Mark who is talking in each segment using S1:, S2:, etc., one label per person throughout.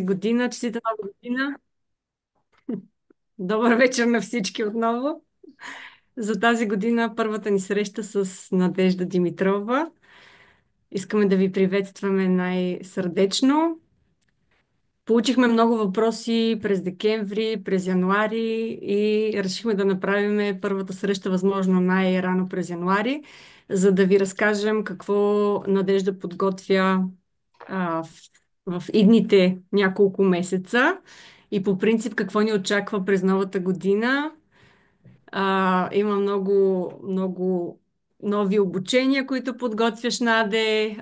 S1: година, честита нова година. Добър вечер на всички отново. За тази година първата ни среща с Надежда Димитрова. Искаме да ви приветстваме най-сърдечно. Получихме много въпроси през декември, през януари и решихме да направим първата среща възможно най-рано през януари, за да ви разкажем какво Надежда подготвя а, в идните няколко месеца и по принцип какво ни очаква през новата година. Има много нови обучения, които подготвяш, Наде,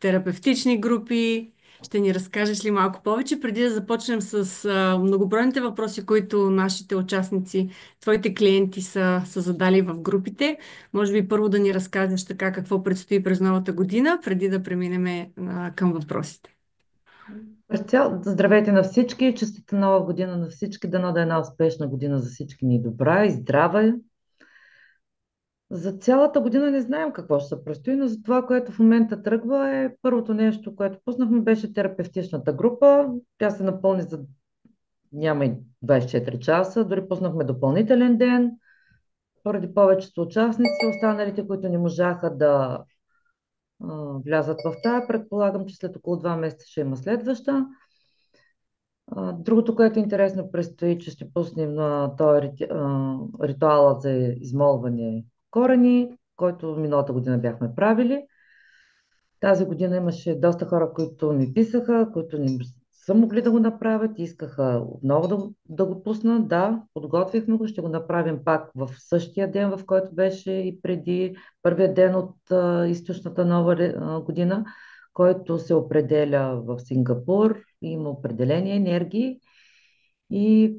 S1: терапевтични групи. Ще ни разкажеш ли малко повече, преди да започнем с многобройните въпроси, които нашите участници, твоите клиенти са задали в групите? Може би първо да ни разкажеш така какво предстои през новата година, преди да преминем към въпросите.
S2: Здравейте на всички, честита нова година на всички, дано да е една успешна година за всички ни, добра и здрава. За цялата година не знаем какво ще се предстои, но за това, което в момента тръгва е първото нещо, което пуснахме, беше терапевтичната група. Тя се напълни за няма и 24 часа, дори пуснахме допълнителен ден. Поради повечето участници, останалите, които не можаха да влязат в тая, предполагам, че след около 2 месеца ще има следваща. Другото, което е интересно, предстои, че ще пуснем на този ритуала за измолване корени, който миналата година бяхме правили. Тази година имаше доста хора, които ми писаха, които не са могли да го направят и искаха отново да го пуснат. Да, подготвихме го, ще го направим пак в същия ден, в който беше и преди първия ден от източната нова година, който се определя в Сингапур. Има определени енергии и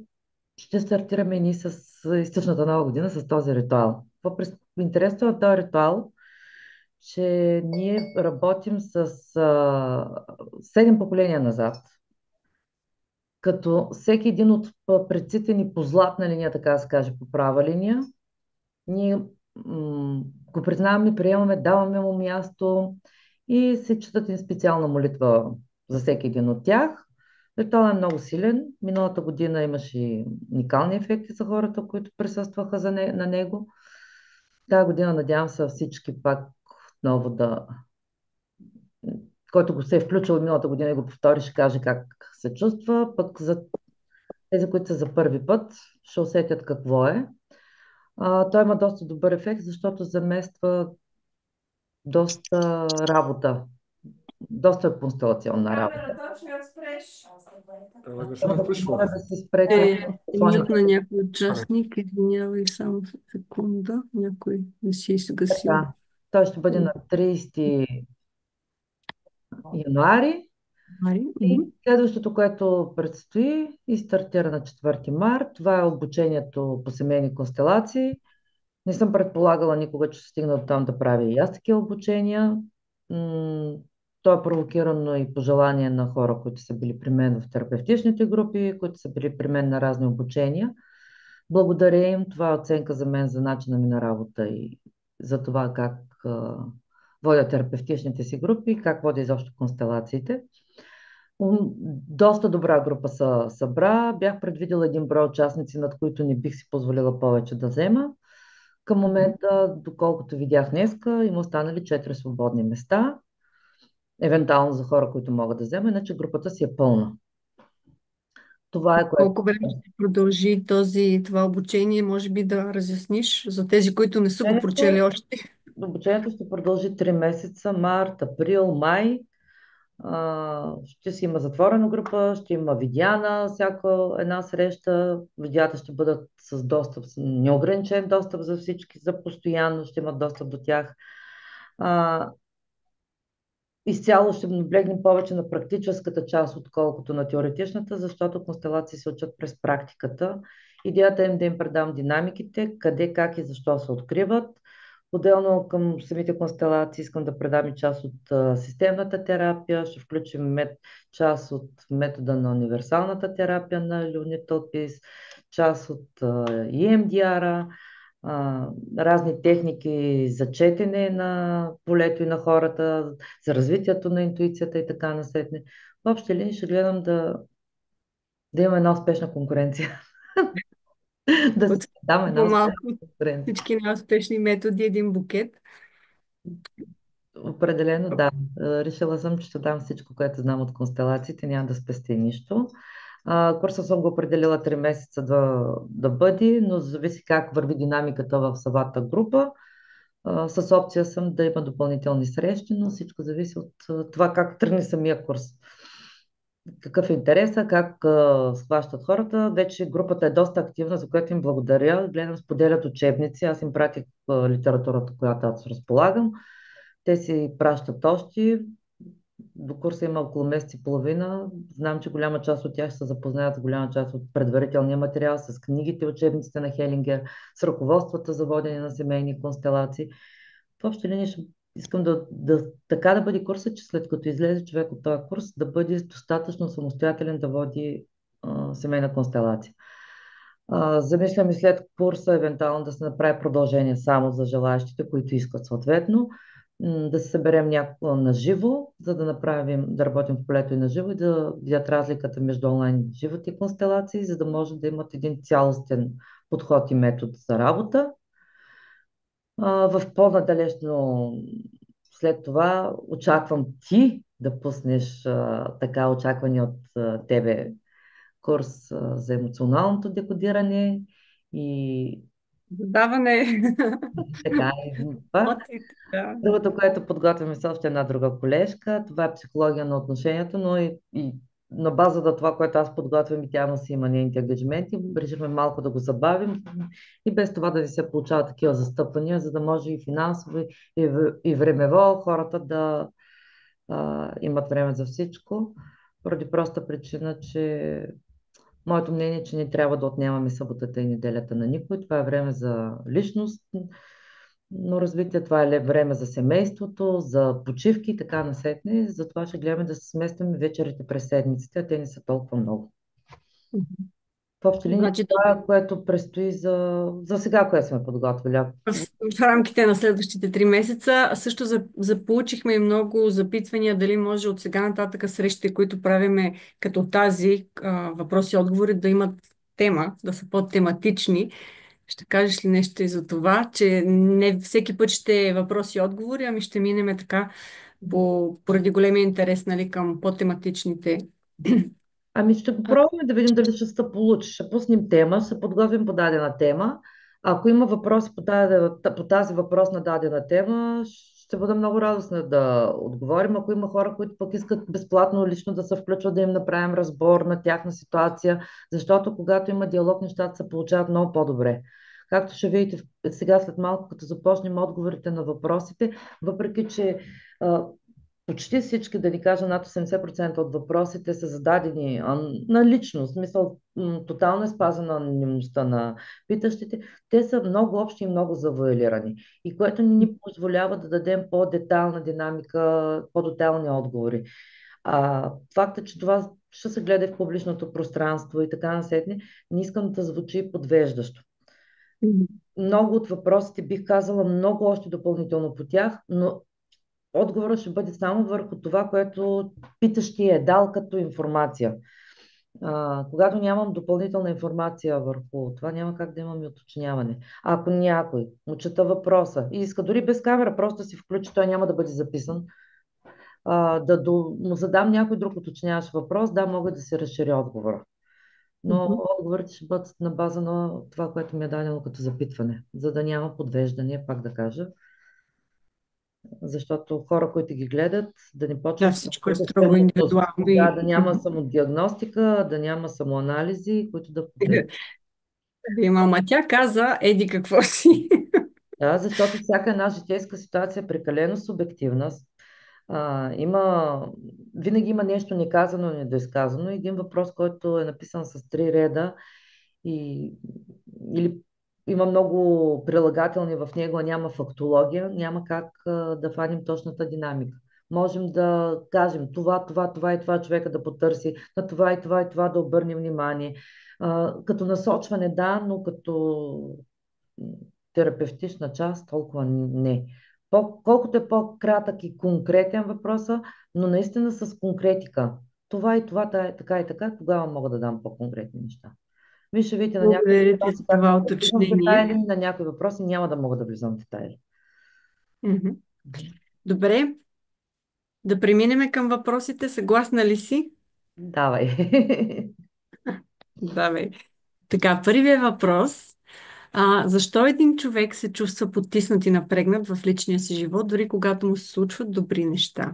S2: ще стартираме ние с източната нова година с този ритуал. Интересно от този ритуал, че ние работим с 7 поколения назад, като всеки един от предците ни по златна линия, така да се каже, по права линия, ние го признаваме, приемаме, даваме му място и се четат им специална молитва за всеки един от тях. Ритуалът е много силен. Миналата година имаше уникални ефекти за хората, които присъстваха на него. Тази година надявам се всички пак отново който го се е включил миналата година и го повтори, ще каже как се чувства. Пък за тези, които са за първи път, ще усетят какво е. Той има доста добър ефект, защото замества доста работа. Доста е констелационна работа.
S3: Ela
S2: Само
S3: deixa
S2: да
S3: depois
S2: помоля
S3: fora.
S2: да се спрете телефоните.
S1: Имат на някой участник, извинявай само секунда, някой не си изгасил.
S2: Така. Той ще бъде на 30 януари.
S1: Мари?
S2: И следващото, което предстои и стартира на 4 март, това е обучението по семейни констелации. Не съм предполагала никога, че ще стигна до там да правя и аз такива обучения. То е провокирано и по желание на хора, които са били при мен в терапевтичните групи, които са били при мен на разни обучения. Благодаря им. Това е оценка за мен, за начина ми на работа и за това как водя терапевтичните си групи и как водя изобщо констелациите. Доста добра група събра. Бях предвидила един брой участници, над които не бих си позволила повече да взема. Към момента, доколкото видях днеска, има останали 4 свободни места. Евентуално за хора, които могат да вземат, иначе групата си е пълна. Това е което.
S1: Колко време ще продължи това обучение? Може би да разясниш за тези, които не са го прочели
S2: Обучението,
S1: още.
S2: обучението ще продължи 3 месеца, март, април, май. Ще си има затворена група, ще има видеа всяка една среща. Видеята ще бъдат с достъп, с неограничен достъп за всички, за постоянно ще имат достъп до тях. А, Изцяло ще наблегнем повече на практическата част, отколкото на теоретичната, защото констелации се учат през практиката. Идеята е да им предам динамиките, къде, как и защо се откриват. Отделно към самите констелации искам да предам и част от системната терапия. Ще включим част от метода на универсалната терапия на Леонид, част от EMDR-а, разни техники за четене на полето и на хората, за развитието на интуицията и така насетне. В общи линии ще гледам да има една успешна конкуренция. Да си
S1: От
S2: дам една успешна
S1: по-малко
S2: конкуренция.
S1: всички неуспешни методи, един букет.
S2: Определено да. Решила съм, че ще дам всичко, което знам от констелациите, няма да спести нищо. Курса съм го определила 3 месеца да бъде, но зависи как върви динамиката в самата група. С опция съм да има допълнителни срещи, но всичко зависи от това как тръгне самия курс. Какъв е интереса, как схващат хората. Вече групата е доста активна, за което им благодаря. Гледам, споделят учебници. Аз им пратих литературата, която аз разполагам. Те си пращат още. До курса има около месец и половина. Знам, че голяма част от тях ще се запознаят с голяма част от предварителния материал, с книгите, учебниците на Хелингер, с ръководствата за водене на семейни констелации. В общи линии искам така да бъде курсът, че след като излезе човек от този курс, да бъде достатъчно самостоятелен да води семейна констелация. Замислям и след курса, евентуално да се направи продължение само за желаящите, които искат съответно, да се съберем някакво на живо, за да направим, да работим в полето и на живо и да видят разликата между онлайн и живите констелации, за да може да имат един цялостен подход и метод за работа. В по-надалечно след това очаквам ти да пуснеш така очаквани от тебе курс за емоционалното декодиране и
S1: Даване
S2: така и това.
S1: емоциите, да.
S2: Другото, което подготвяме с още една друга колежка, това е психология на отношението, но и на база на това, което аз подготвям и тя си има нейните ангажименти, решихме малко да го забавим и без това да ви се получават такива застъпвания, за да може и финансово, и времево хората да имат време за всичко, поради проста причина, че моето мнение е, че не трябва да отнемаме съботата и неделята на никой. Това е време за личност, но развитие, това е време за семейството, за почивки и така насетне. Затова ще гледаме да се сместим вечерите през седмиците, а те не са толкова много. В общи линии
S1: Значи,
S2: това е, което предстои за сега, което сме подготвили.
S1: в рамките на следващите 3 месеца също заполучихме и много запитвания дали може от сега нататък срещите, които правиме като тази, въпроси и отговори, да имат тема, да са по-тематични. Ще кажеш ли нещо и за това, че не всеки път ще е въпроси и отговори, ами ще минеме така поради големия интерес, нали, към по-тематичните.
S2: Ами ще го пробваме да видим дали ще се получи. Ще пуснем тема, ще подготвим по дадена тема. Ако има въпроси по тази въпрос на дадена тема, ще бъда много радостна да отговорим. Ако има хора, които пък искат безплатно лично да се включват, да им направим разбор на тяхна ситуация, защото когато има диалог, нещата се получават много по-добре. Както ще видите сега след малко, като започнем отговорите на въпросите, въпреки че почти всички, да ни кажа, над 80% от въпросите са зададени на лично, в смисъл тотално е спазена анонимността на питащите. Те са много общи и много завуалирани, и което ни позволява да дадем по-детална динамика, по-детални отговори. Факта, че това ще се гледа в публичното пространство и така насетне, не искам да звучи подвеждащо. Много от въпросите бих казала много още допълнително по тях, но отговорът ще бъде само върху това, което питащия е дал като информация. Когато нямам допълнителна информация върху това, няма как да имам и уточняване. Ако някой му чета въпроса и иска дори без камера, просто си включи, той няма да бъде записан, му задам някой друг уточняващ въпрос, да, мога да се разшири отговора. Но
S1: Мгм.
S2: отговорите ще бъдат на база на това, което ми е дадено като запитване, за да няма подвеждане, пак да кажа, защото хора, които ги гледат, да не
S1: Да,
S2: почват
S1: всичко е
S2: да
S1: строго
S2: самото,
S1: индивидуално
S2: да няма самодиагностика, да няма самоанализи, които да подлежат.
S1: да има, ама тя каза, еди какво си.
S2: Да, защото всяка една житейска ситуация е прекалено субективна. Винаги има нещо неказано, недоизказано. Един въпрос, който е написан с 3 реда и, или има много прилагателни в него, а няма фактология, няма как да фаним точната динамика. Можем да кажем това и това човека да потърси, на това и това и това да обърне внимание. Като насочване да, но като терапевтична част толкова не. Колкото е по-кратък и конкретен въпроса, но наистина с конкретика. това и това така и така, тогава мога да дам по-конкретни неща. Вие ще видите на някои
S1: Благодаря ти
S2: въпроси
S1: за
S2: как
S1: това
S2: мога да влизам в
S1: уточнение.
S2: детайли, на някои въпроси няма да мога да влизам в детайли.
S1: Мгм.
S2: Мгм.
S1: Добре, да преминем към въпросите. Съгласна ли си?
S2: Давай.
S1: Давай. Така, първият въпрос. Защо един човек се чувства потиснат и напрегнат в личния си живот, дори когато му се случват добри неща?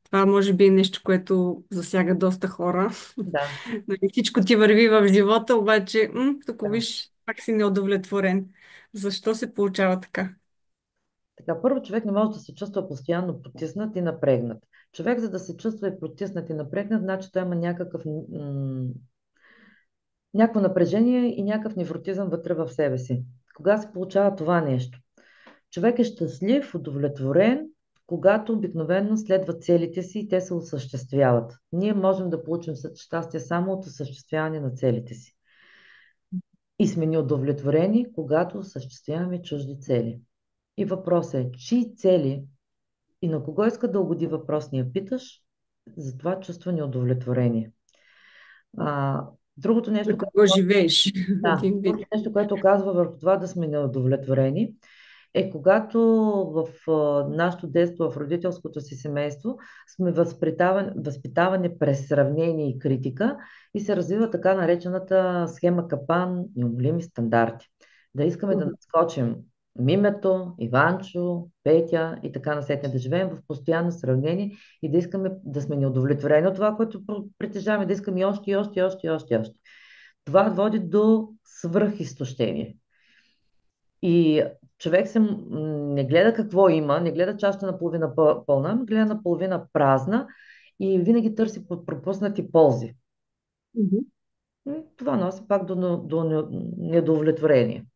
S1: Това може би е нещо, което засяга доста хора.
S2: Да,
S1: Нали, всичко ти върви в живота, обаче, тук
S2: да.
S1: виж, пак си неудовлетворен. Защо се получава така?
S2: Така, първо човек не може да се чувства постоянно потиснат и напрегнат. Човек, за да се чувства и потиснат и напрегнат, значи той има някакво напрежение и някакъв невротизъм вътре в себе си. Кога се получава това нещо? Човек е щастлив, удовлетворен, когато обикновено следва целите си и те се осъществяват. Ние можем да получим щастие само от осъществяване на целите си. И сме неудовлетворени, когато осъществяваме чужди цели. И въпросът е, чии цели и на кого иска да угоди въпросния питаш, затова чувства неудовлетворение. Другото
S1: За
S2: нещо, което
S1: кого живееш?
S2: да,
S1: Един вид.
S2: другото нещо, което оказва върху това да сме неудовлетворени, е когато в нашето детство, в родителското си семейство, сме възпитавани през сравнение и критика и се развива така наречената схема капан, неумолими стандарти. Да искаме да
S1: Мгм.
S2: надскочим Мимето, Иванчо, Петя и така насетне, да живеем в постоянно сравнение и да искаме да сме неудовлетворени от това, което притежаваме, да искаме и още, и още, и още, и още, и още. Това води до свръхизтощение. И човек не гледа какво има, не гледа чашата наполовина пълна, ами гледа наполовина празна и винаги търси пропуснати ползи.
S1: Мгм.
S2: И това носи пак до недовлетворение.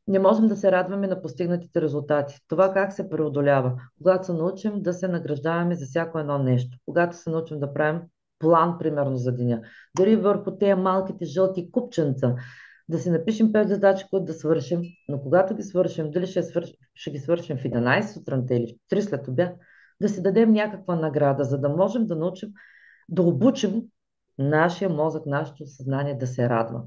S2: Не можем да се радваме на постигнатите резултати. Това как се преодолява? Когато се научим да се награждаваме за всяко едно нещо. Когато се научим да правим план, примерно, за деня. Дори върху тези малките жълти купченца. Да си напишем 5 задачи, които да свършим, но когато ги свършим, дали ще ги свършим в 11 сутринта или в 3 след обяд, да си дадем някаква награда, за да можем да научим, да обучим нашия мозък, нашето съзнание да се радва.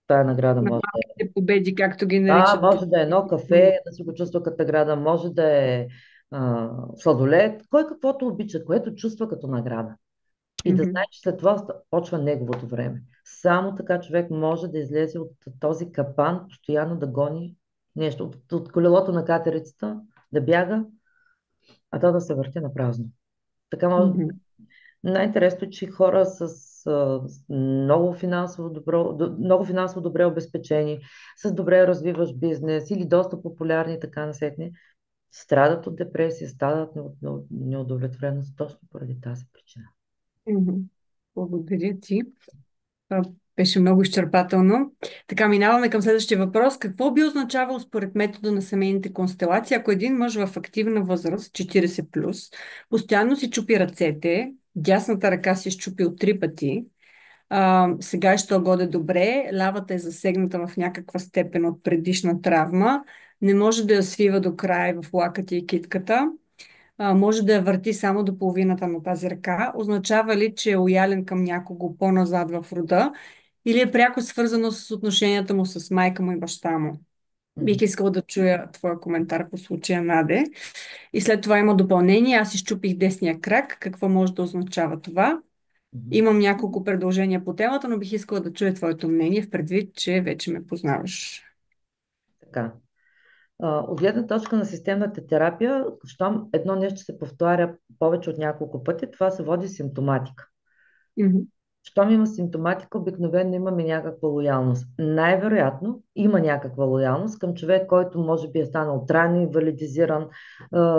S2: Тая награда
S1: На
S2: може да е.
S1: малките победи, както ги
S2: Да,
S1: наричат.
S2: може да е едно кафе, да си го чувства като награда, може да е сладолет, кой каквото обича, което чувства като награда. И да знае,
S1: Мгм.
S2: че след това почва неговото време. Само така човек може да излезе от този капан, постоянно да гони нещо, от колелото на катерицата, да бяга, а то да се върти на празно. Така може.
S1: Мгм.
S2: Най-интересно е, че хора с много финансово добре обезпечени, с добре развиващ бизнес или доста популярни и така насетне, страдат от депресия, страдат от неудовлетвореност точно поради тази причина.
S1: Мгм. Благодаря ти. Това беше много изчерпателно. Така, минаваме към следващия въпрос. Какво би означавало според метода на семейните констелации, ако един мъж в активна възраст, 40 плюс, постоянно си чупи ръцете, дясната ръка си е счупил 3 пъти, сега що годе добре, лявата е засегната в някаква степен от предишна травма, не може да я свива до края в лакътя и китката, може да я върти само до половината на тази ръка, означава ли, че е лоялен към някого по-назад в рода или е пряко свързано с отношенията му с майка му и баща му?
S2: Мгм.
S1: Бих искала да чуя твоя коментар по случая, Наде. И след това има допълнение. Аз изчупих десния крак. Какво може да означава това?
S2: Мгм.
S1: Имам няколко предложения по темата, но бих искала да чуя твоето мнение в предвид, че вече ме познаваш.
S2: Така. От гледна точка на системната терапия, щом едно нещо се повтаря повече от няколко пъти, това се води симптоматика.
S1: Мгм.
S2: Щом има симптоматика, обикновено имаме някаква лоялност. Най-вероятно има някаква лоялност към човек, който може би е станал трайно инвалидизиран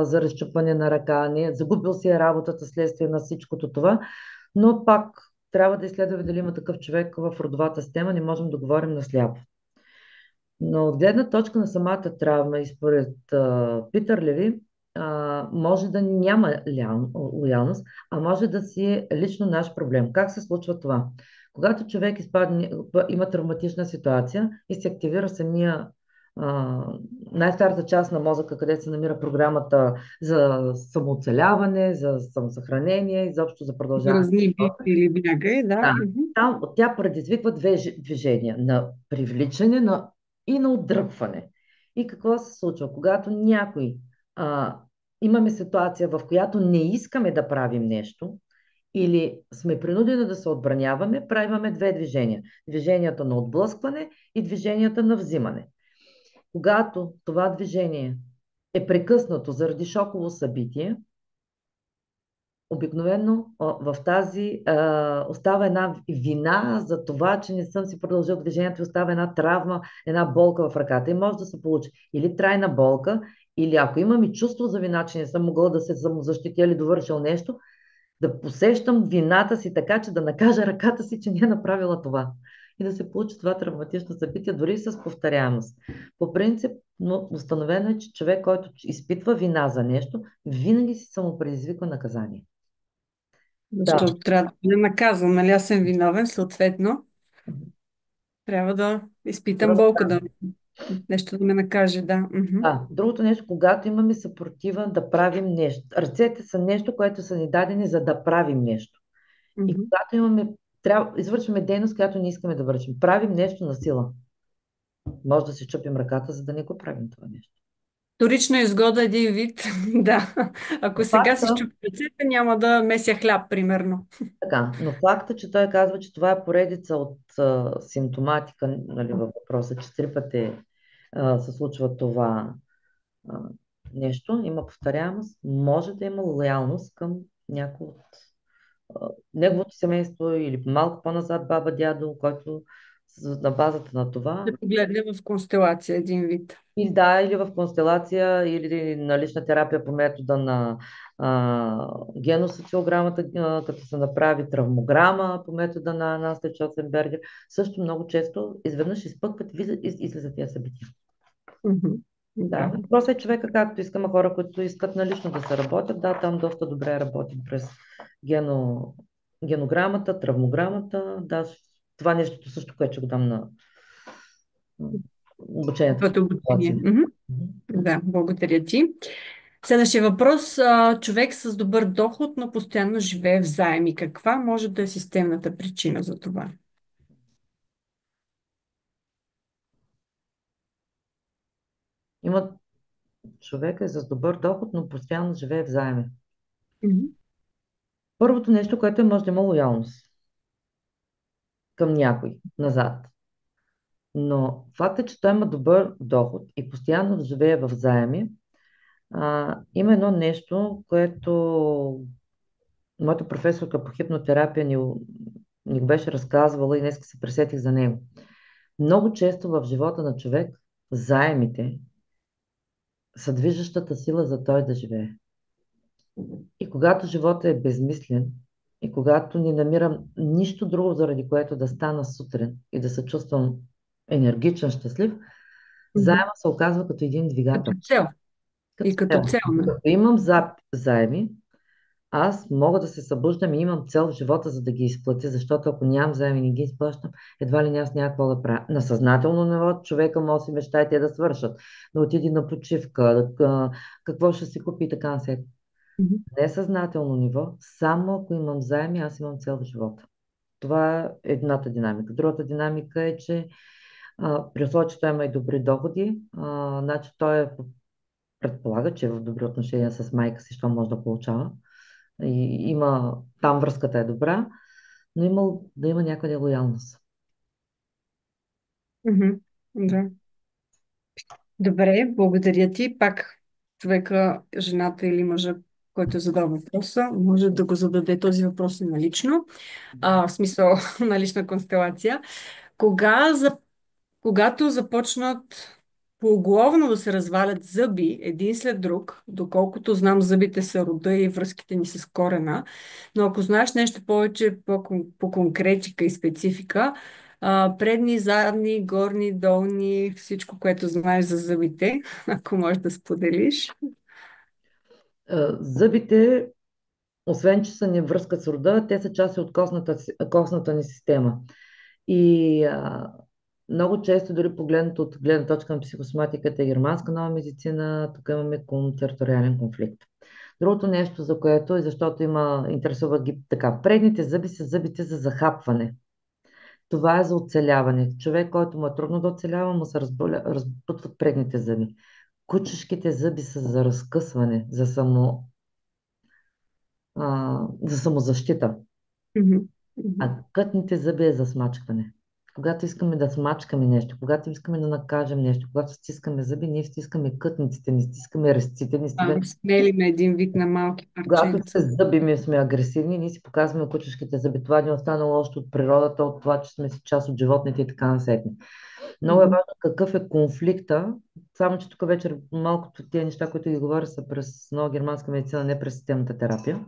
S2: за разчупване на ръка, не, загубил си е работата следствие на всичкото това, но пак трябва да изследваме дали има такъв човек в родовата система, не можем да говорим на сляпо. Но от гледна точка на самата травма и според Питър Леви, може да няма лоялност, а може да си е лично наш проблем. Как се случва това? Когато човек има травматична ситуация и се активира самия а, най-старата част на мозъка, където се намира програмата за самооцеляване, за самосъхранение, изобщо за продължаване на
S1: Дразни бив
S2: живота.
S1: или бягай, да.
S2: Да,
S1: Мгм.
S2: там тя предизвиква две движения на привличане и на отдръпване. И какво се случва? Когато а, имаме ситуация, в която не искаме да правим нещо или сме принудени да се отбраняваме, правиме две движения. Движенията на отблъскване и движенията на взимане. Когато това движение е прекъснато заради шоково събитие, обикновено в тази остава една вина за това, че не съм си продължил движението и остава една травма, една болка в ръката. И може да се получи или трайна болка, или ако имам и чувство за вина, че не съм могъл да се самозащитя или довършил нещо, да посещам вината си така, че да накажа ръката си, че не е направила това. И да се получи това травматично събитие, дори и с повторяемост. По принцип, но установено е, че човек, който изпитва вина за нещо, винаги си самопредизвиква наказание. Да,
S1: Защото трябва да бъде наказан, нали? Аз съм виновен, съответно. Трябва да изпитам болка, да нещо да ме накаже, да. Мгм.
S2: да. Другото нещо, когато имаме съпротива да правим нещо. Ръцете са нещо, което са ни дадени за да правим нещо. И
S1: Мгм.
S2: когато извършваме дейност, която не искаме да вършим. Правим нещо на сила. Може да си чупим ръката, за да не го правим това нещо.
S1: Вторична изгода е един вид, да. Ако
S2: Но
S1: сега си
S2: факта,
S1: щупя ръцете, няма да меся хляб, примерно.
S2: но факта, че той казва, че това е поредица от симптоматика, нали, във въпроса, че 3 пъти се случва това а, нещо, има повторяемост, може да има лоялност към някой от неговото семейство или малко по-назад баба, дядо, който на базата на това
S1: Да погледне в констелация един вид.
S2: или да, или в констелация, или на лична терапия по метода на геносоциограмата, като се направи травмограма по метода на Настя Чоценбергер, също много често изведнъж изпъкват и излизат тия събития.
S1: Мгм.
S2: Да,
S1: Да.
S2: въпросът е човека както искаме, хора, които искат налично да се работят, да, там доста добре работим през гено, генограмата, травмограмата, да, това нещото също, което ще го дам на обучението по
S1: Път обучение.
S2: констелация.
S1: Мгм.
S2: Мгм.
S1: Да, благодаря ти. Следващия въпрос. Човек с добър доход, но постоянно живее в заеми. Каква може да е системната причина за това?
S2: Има човек е с добър доход, но постоянно живее в заеми.
S1: Мгм.
S2: Първото нещо, което може да има лоялност към някой назад. Но факта, че той има добър доход и постоянно живее в заеми, има едно нещо, което моята професорка по хипнотерапия ни го беше разказвала и днес се пресетих за него. Много често в живота на човек заемите са движещата сила за той да живее. И когато живота е безмислен, и когато не намирам нищо друго, заради което да стана сутрин и да се чувствам енергичен, щастлив,
S1: Мгм.
S2: заема се оказва като един двигател.
S1: Като цел.
S2: Като
S1: И като
S2: цел.
S1: цел. Не?
S2: Като имам заеми, аз мога да се събуждам и имам цел в живота, за да ги изплатя, защото ако нямам заеми и не ги изплащам, едва ли не аз няма какво да правя. На съзнателно ниво човека може да си мечтае те да свършат, да отиде на почивка, какво ще си купи и така насетне.
S1: Мгм.
S2: Несъзнателно ниво, само ако имам заеми, аз имам цел в живота. Това е едната динамика. Другата динамика е, че при условие, че той има и добри доходи, значи предполага, че е в добри отношения с майка си, що може да получава. И там връзката е добра, но да има някъде лоялност.
S1: Мгм. Да. Добре, благодаря ти. Пак човека, жената или мъжа, който е задал въпроса, може да го зададе този въпрос и налично. В смисъл на лична констелация. Кога за Когато започнат поголовно да се развалят зъби един след друг, доколкото знам, зъбите са рода и връзките ни с корена, но ако знаеш нещо повече по конкретика и специфика, предни, задни, горни, долни, всичко, което знаеш за зъбите, ако можеш да споделиш.
S2: Зъбите, освен че са ни връзка с рода, те са част от костната ни система. И много често, дори погледнато от гледна точка на психосоматиката и германска нова медицина, тук имаме териториален конфликт. Другото нещо, за което и защото интересуват ги така, предните зъби са зъбите за захапване. Това е за оцеляване. Човек, който му е трудно да оцелява, му се разбутват предните зъби. Кучешките зъби са за разкъсване, за самозащита,
S1: Мгм. Мгм.
S2: а кътните зъби е за смачкване. Когато искаме да смачкаме нещо, когато искаме да накажем нещо, когато стискаме зъби, ние стискаме кътниците, не стискаме резците, не стискаме.
S1: Смелиме един вид на малки
S2: Когато
S1: парченца.
S2: се зъбим сме агресивни, ние си показваме кучешките зъби. Това ни е останало още от природата, от това, че сме си част от животните и така насетне. Много е
S1: Мгм.
S2: важно какъв е конфликта, само че тук вече малкото тия неща, които ги говоря, са през нова германска медицина, не през системната терапия.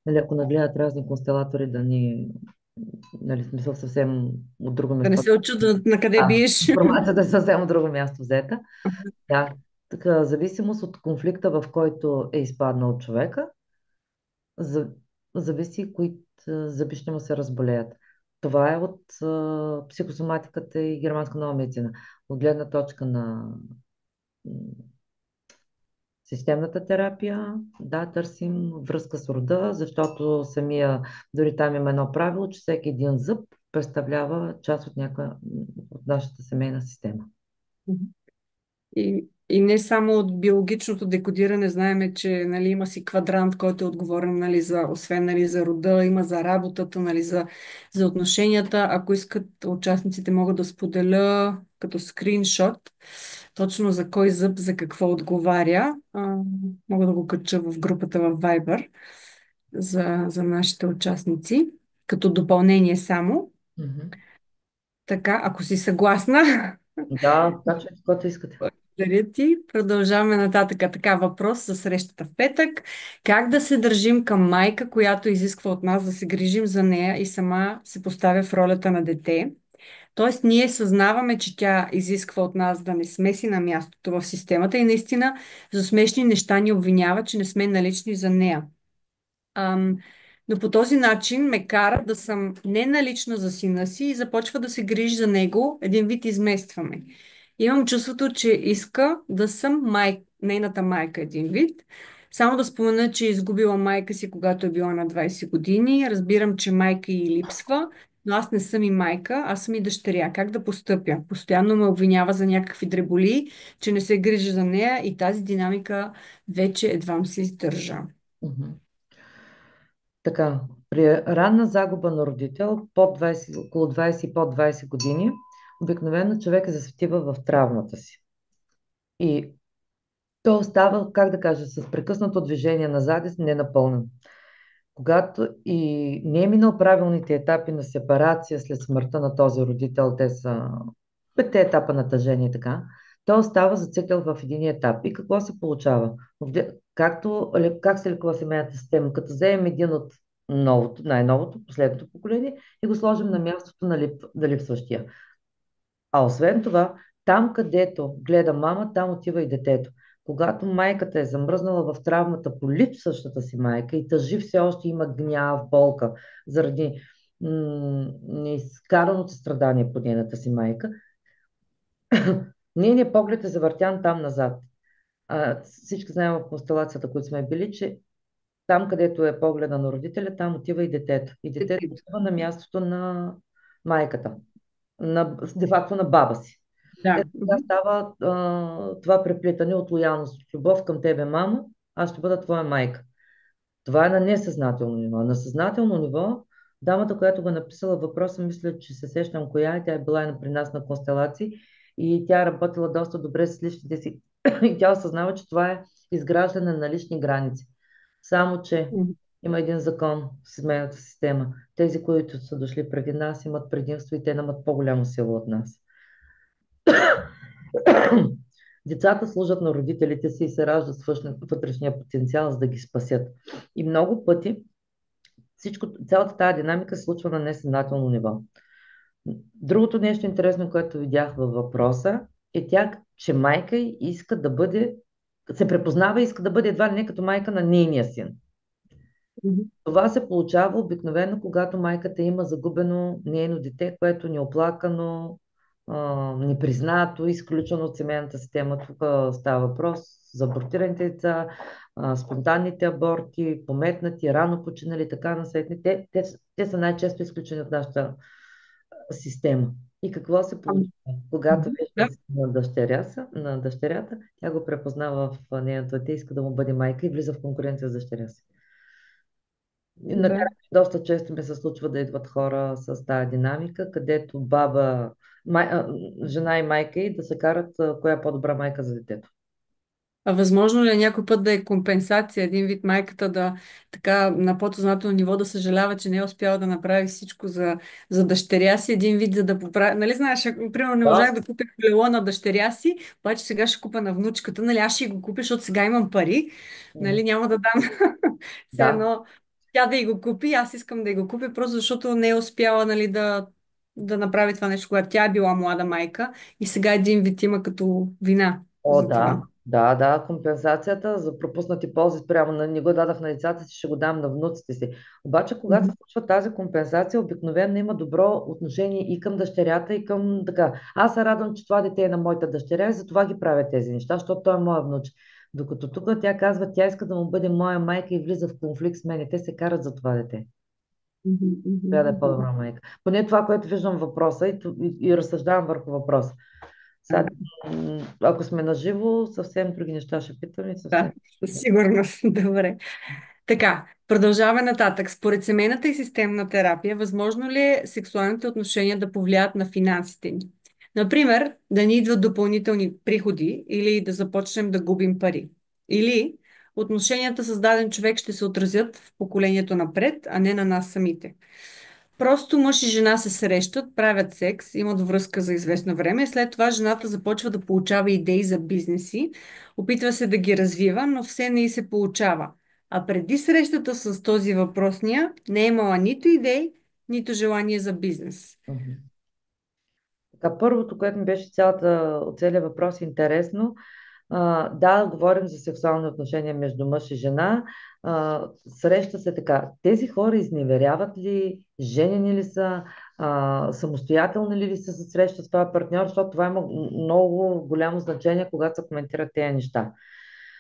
S2: Нали, ако нагледат разни констелатори да ни, нали, смисъл съвсем от друго
S1: Да не
S2: место.
S1: се очудват на къде биеш.
S2: Информацията е съвсем от друго място взета. Да, така, зависимост от конфликта, в който е изпаднал човека, за, зависи кои зъби ще му се разболеят. Това е от психосоматиката и германска нова медицина. От гледна точка на м, системната терапия, да, търсим връзка с рода, защото дори там има едно правило, че всеки един зъб представлява част от нашата семейна система.
S1: И не само от биологичното декодиране, знаеме, че нали, има си квадрант, който е отговорен нали, освен нали, за рода, има за работата, нали, за отношенията. Ако искат, участниците могат да споделя като скриншот точно за кой зъб, за какво отговаря. Мога да го кача в групата в Viber за нашите участници, като допълнение само.
S2: Мгм.
S1: Така, ако си съгласна.
S2: Да, качвайте каквото искате.
S1: Благодаря ти. Продължаваме нататък. Така, въпрос за срещата в петък. Как да се държим към майка, която изисква от нас да се грижим за нея и сама се поставя в ролята на дете? Тоест, ние съзнаваме, че тя изисква от нас да не сме си на мястото в системата и наистина за смешни неща ни обвинява, че не сме налични за нея. Ам, но по този начин ме кара да съм неналична за сина си и започва да се грижи за него. Един вид изместваме. Имам чувството, че иска да съм нейната майка един вид. Само да спомена, че е изгубила майка си, когато е била на 20 години. Разбирам, че майка й липсва, но аз не съм и майка, аз съм и дъщеря. Как да постъпя? Постоянно ме обвинява за някакви дреболи, че не се грижа за нея и тази динамика вече едвам се издържа.
S2: Мгм. Така, при ранна загуба на родител под 20, около 20 и под 20 години, обикновено човек е засветива в травмата си. И то остава, как да кажа, с прекъснато движение назад и ненапълнен. Когато и не е минал правилните етапи на сепарация след смъртта на този родител, те са петте етапа на тъжение и така, той остава зациклял в един етап. И какво се получава? Как се лекува семейната система? Като вземем един от най-новото, последното поколение и го сложим на мястото на липсващия. А освен това, там където гледа мама, там отива и детето. Когато майката е замръзнала в травмата по липсващата си майка и тъжи все още има гняв, болка заради неизкараното страдание по нейната си майка, нейният поглед е завъртян там назад. Всички знаем в констелацията, които сме били, че там, където е погледа на родителя, там отива и детето. И детето
S1: Детето.
S2: отива на мястото на майката, де-факто на баба си.
S1: Да.
S2: Ето така
S1: Мгм.
S2: става това преплитане от лоялност, от любов към тебе, мамо, аз ще бъда твоя майка. Това е на несъзнателно ниво. На съзнателно ниво, дамата, която го е написала въпроса, мисля, че се сещам коя е, тя е била и при нас на констелации и тя е работила доста добре с личните си и тя осъзнава, че това е изграждане на лични граници. Само, че
S1: Мгм.
S2: има един закон в семейната система. Тези, които са дошли преди нас, имат предимство и те имат по-голяма сила от нас. Децата служат на родителите си и се раждат с вътрешния потенциал, за да ги спасят. И много пъти цялата тази динамика се случва на несъзнателно ниво. Другото нещо интересно, което видях във въпроса, е че майка й иска да бъде, се препознава и иска да бъде едва ли не като майка на нейния син.
S1: Мгм.
S2: Това се получава обикновено, когато майката има загубено нейно дете, което ни е оплакано, непризнато, изключено от семейната система. Тук става въпрос за абортираните деца, спонтанните аборти, пометнати, рано починали, така насетне. Те са най-често изключени от нашата система. И какво се получава? Когато
S1: Мгм.
S2: вижда
S1: Да.
S2: на дъщерята, тя го препознава в нейното дете, иска да му бъде майка и влиза в конкуренция с дъщеря си. И на
S1: Да.
S2: терапия доста често ми се случва да идват хора с тази динамика, където жена и майка и да се карат коя е по-добра майка за детето.
S1: А възможно ли е някой път да е компенсация, един вид майката да така на подсъзнателно ниво да съжалява, че не е успяла да направи всичко за дъщеря си, един вид за да поправи. Нали знаеш, примерно не
S2: Да.
S1: можах да купя колело на дъщеря си, обаче сега ще купя на внучката, нали аз ще й го купя, защото сега имам пари,
S2: М,
S1: нали няма да дам все
S2: да.
S1: едно тя да й го купи, аз искам да й го купя, просто защото не е успяла нали да направи това нещо, когато тя е била млада майка и сега един вид има като вина
S2: О,
S1: за
S2: да.
S1: това.
S2: Да, компенсацията за пропуснати ползи спрямо не го дадах на децата си, ще го дам на внуците си. Обаче, когато се случва тази компенсация, обикновено има добро отношение и към дъщерята, и към така. Аз се радвам, че това дете е на моята дъщеря и затова ги правя тези неща, защото той е моя внуч. Докато тук тя казва, тя иска да му бъде моя майка и влиза в конфликт с мен. И те се карат за това дете.
S1: Мгм,
S2: Трябва
S1: мгм,
S2: да е
S1: мгм.
S2: по-добра майка. Поне това, което виждам в въпроса и разсъждавам върху въпроса. Сега, ако сме наживо, съвсем други неща ще питам и съвсем.
S1: Да, със сигурност. Добре. Така, продължаваме нататък. Според семейната и системна терапия, възможно ли е сексуалните отношения да повлият на финансите ни? Например, да ни идват допълнителни приходи или да започнем да губим пари. Или отношенията с даден човек ще се отразят в поколението напред, а не на нас самите. Просто мъж и жена се срещат, правят секс, имат връзка за известно време и след това жената започва да получава идеи за бизнеси, опитва се да ги развива, но все не й се получава. А преди срещата с този въпросния не е имала нито идеи, нито желание за бизнес.
S2: Мгм. Така, първото, което ми беше целият въпрос интересно, да, говорим за сексуални отношения между мъж и жена. Среща се така. Тези хора изневеряват ли, женени ли са, самостоятелни ли са се срещат с това партньор, защото това има много голямо значение, когато се коментират тези неща.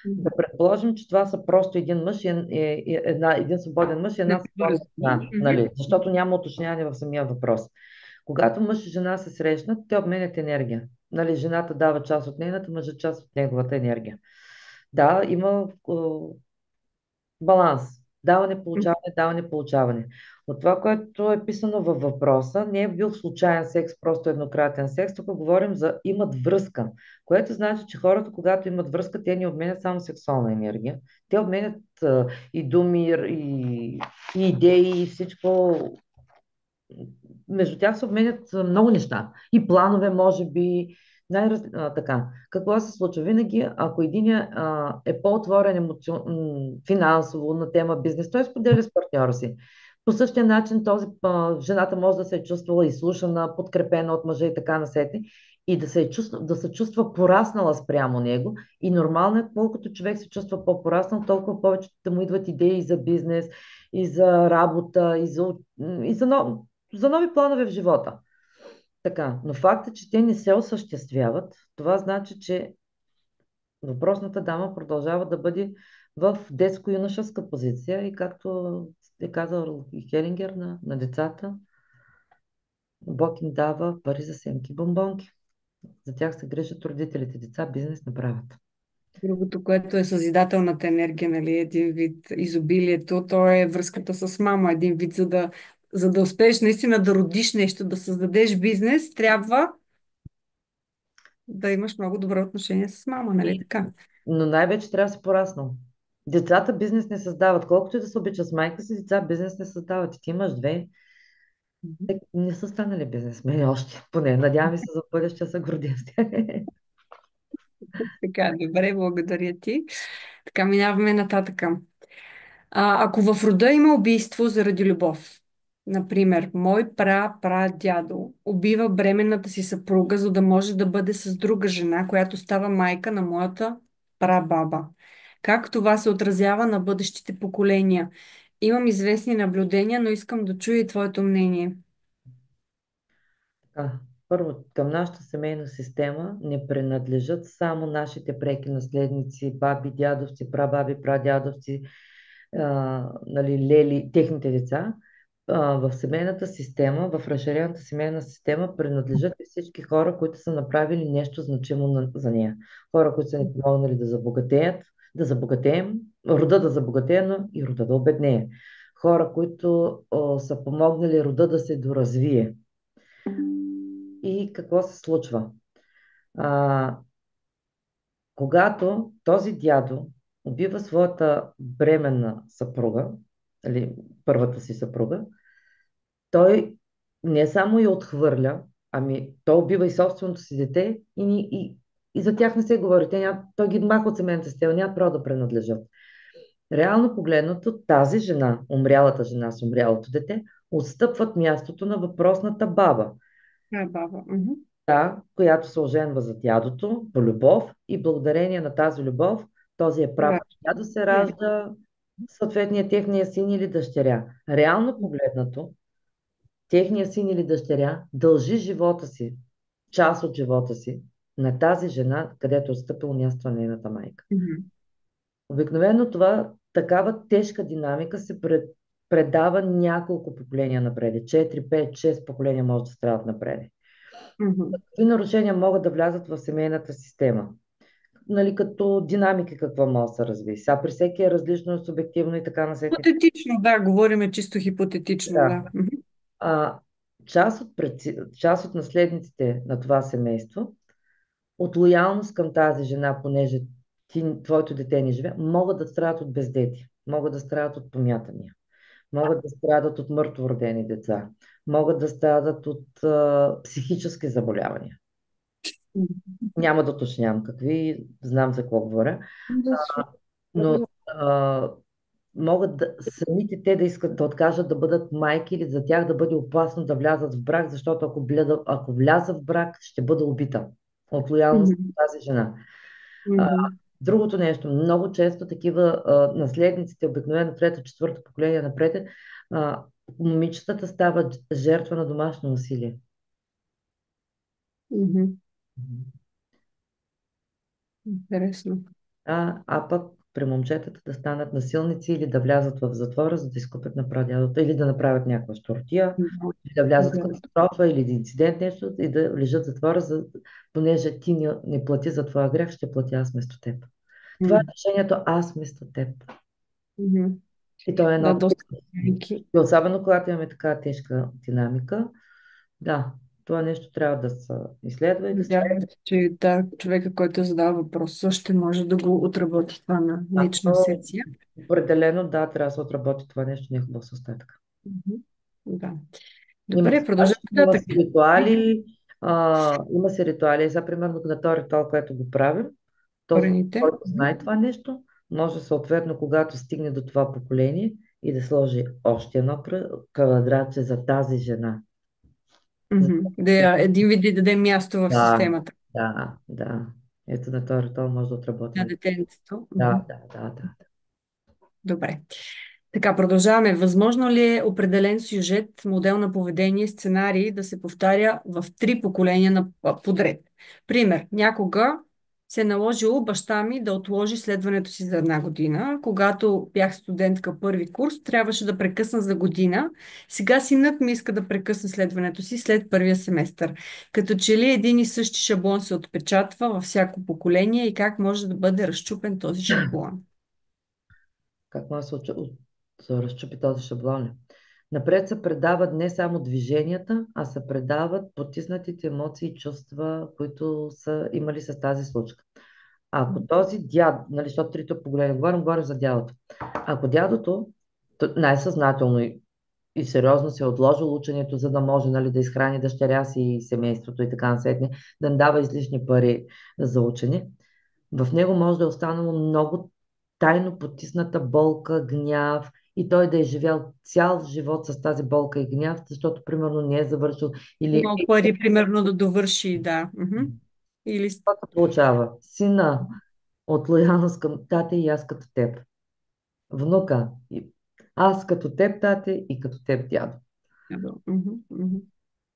S2: Да предположим, че това са просто един мъж един свободен мъж и една свободна
S1: Връзки.
S2: жена, нали? Защото няма уточняване в самия въпрос. Когато мъж и жена се срещнат, те обменят енергия. Нали, жената дава част от нейната, мъжът част от неговата енергия. Да, има баланс. Даване, получаване. От това, което е писано във въпроса, не е бил случайен секс, просто еднократен секс. Тук говорим за имат връзка, което значи, че хората, когато имат връзка, те не обменят само сексуална енергия. Те обменят и думи, и идеи, и всичко. Между тях се обменят много неща. И планове, може би. Така. Какво се случва? Винаги, ако един е по-отворен финансово на тема бизнес, той споделя с партньора си. По същия начин жената може да се е чувствала изслушана, подкрепена от мъжа и така насетне, и да се чувства пораснала спрямо него. И нормално е, колкото човек се чувства по-пораснал, толкова повече да му идват идеи за бизнес, и за работа, за нови планове в живота. Така, но факта, че те не се осъществяват, това значи, че въпросната дама продължава да бъде в детско-юношеска позиция и както е казал и Хелингер на децата, Бог им дава пари за семки бомбонки. За тях се грижат родителите. Деца бизнес не правят.
S1: Другото, което е съзидателната енергия, нали, един вид изобилието, то е връзката с мама, един вид, за да успееш наистина да родиш нещо, да създадеш бизнес, трябва да имаш много добро отношение с мама, нали така?
S2: Но най-вече трябва да си пораснал. Децата бизнес не създават. Колкото и да се обича с майка си, деца бизнес не създават. И ти имаш две.
S1: Мгм.
S2: Те не са станали бизнесмени още. Поне надяваме се за бъдеще се гордим с тях.
S1: Така, добре, благодаря ти. Така, минаваме нататък. Ако в рода има убийство заради любов, например, мой прадядо убива бременната си съпруга, за да може да бъде с друга жена, която става майка на моята прабаба. Как това се отразява на бъдещите поколения? Имам известни наблюдения, но искам да чуя и твоето мнение.
S2: Така. Първо, към нашата семейна система не принадлежат само нашите преки наследници, баби, дядовци, прабаби, прадядовци, нали, лели, техните деца. В семейната система, в разширената семейна система принадлежат и всички хора, които са направили нещо значимо за нея. Хора, които са ни помогнали да забогатеят, да забогатеем, рода да забогатее, но и рода да обеднее. Хора, които са помогнали рода да се доразвие. И какво се случва? А, Когато този дядо убива своята бременна съпруга, или първата си съпруга, той не само я отхвърля, ами той убива и собственото си дете и за тях не се говори. Той ги маха от семейната система, нямат право да принадлежат. Реално погледнато, тази жена, умрялата жена с умрялото дете, отстъпват мястото на въпросната баба.
S1: Баба. Мгм.
S2: Да, която се оженва за дядото по любов и благодарение на тази любов този е прав. Дядо се ражда съответния техния син или дъщеря. Реално погледнато, техния син или дъщеря дължи живота си, част от живота си, на тази жена, където е стъпило място на нейната майка.
S1: Мгм.
S2: Обикновено такава тежка динамика се предава няколко поколения напред. 4, 5, 6 поколения може да страдат напред.
S1: Мгм.
S2: Какви нарушения могат да влязат в семейната система? Нали, като динамики какво може да се развие. Сега при всеки е различно, субективно и така на всеки.
S1: Хипотетично, да, говориме чисто хипотетично,
S2: Да.
S1: да. Мгм.
S2: А, част от наследниците на това семейство, от лоялност към тази жена, понеже твоето дете не живее, могат да страдат от бездети, могат да страдат от помятания, могат да страдат от мъртво родени деца, могат да страдат от психически заболявания. Няма да уточнявам какви, знам за какво говоря,
S1: Да,
S2: но могат самите те да искат да откажат да бъдат майки или за тях да бъде опасно да влязат в брак, защото ако вляза в брак, ще бъда убита от лоялност
S1: Мгм.
S2: на тази жена. А,
S1: Мгм.
S2: Другото нещо, много често такива наследниците, обикновено трето, четвърто поколение напред, момичетата стават жертва на домашно насилие.
S1: Мгм. Интересно.
S2: А пък при момчетата да станат насилници или да влязат в затвора, за да изкупят на прадядото, или да направят някаква щуротия, или да влязат в
S1: Да.
S2: катастрофа, или да инцидент нещо, и да лежат в затвора, понеже ти не плати за твоя грех, ще платя аз вместо теб. Това е
S1: Мгм.
S2: решението аз вместо теб.
S1: Мгм.
S2: И то е
S1: Да,
S2: едно.
S1: доста динамики.
S2: И особено когато имаме така тежка динамика, да, това нещо трябва да се изследва и да се.
S1: Надявам се, че да, човека, който задава въпроса, ще може да го отработи това на
S2: А
S1: лична
S2: то
S1: сесия.
S2: определено, да, трябва да се отработи това нещо, не е хубаво с остатъка.
S1: Мгм. Да.
S2: Има
S1: Добре,
S2: си
S1: продължаваме
S2: начини, има
S1: нататък.
S2: си ритуали, има си ритуали. Сега, примерно, на този ритуал, който го правим, този,
S1: Корените.
S2: който знае това нещо, може съответно, когато стигне до това поколение и да сложи още едно квадратче за тази жена.
S1: Мгм. Да, един вид да даде място в
S2: Да,
S1: системата
S2: да, да. Ето на този ритуал може да
S1: на
S2: отработим.
S1: детенцето. Мгм.
S2: Да, да, да, да.
S1: Добре. Така, продължаваме. Възможно ли е определен сюжет, модел на поведение, сценарий да се повтаря в три поколения подред? Пример. Някога се е наложило баща ми да отложи следването си за една година. Когато бях студентка първи курс, трябваше да прекъсна за година. Сега синът ми иска да прекъсне следването си след първия семестър. Като че ли един и същи шаблон се отпечатва във всяко поколение и как може да бъде разчупен този шаблон?
S2: Как може да се разчупи този шаблон? Напред се предават не само движенията, а се предават потиснатите емоции и чувства, които са имали с тази случка. Ако този дяд, нали, защото трите поколения, говорим за дядото. Ако дядото най-съзнателно и сериозно се е отложил ученето, за да може, нали, да изхрани дъщеря си и семейството и така насетне, да не дава излишни пари за учене, в него може да е останало много тайно потисната болка, гняв и той да е живял цял живот с тази болка и гняв, защото примерно не е завършил или
S1: Имал пари, примерно, да довърши, да. Мгм. Или...
S2: какво се получава? Сина от лоялност към тате и аз като теб. Внука, аз като теб, тате, и като теб, дядо.
S1: Мгм, мгм.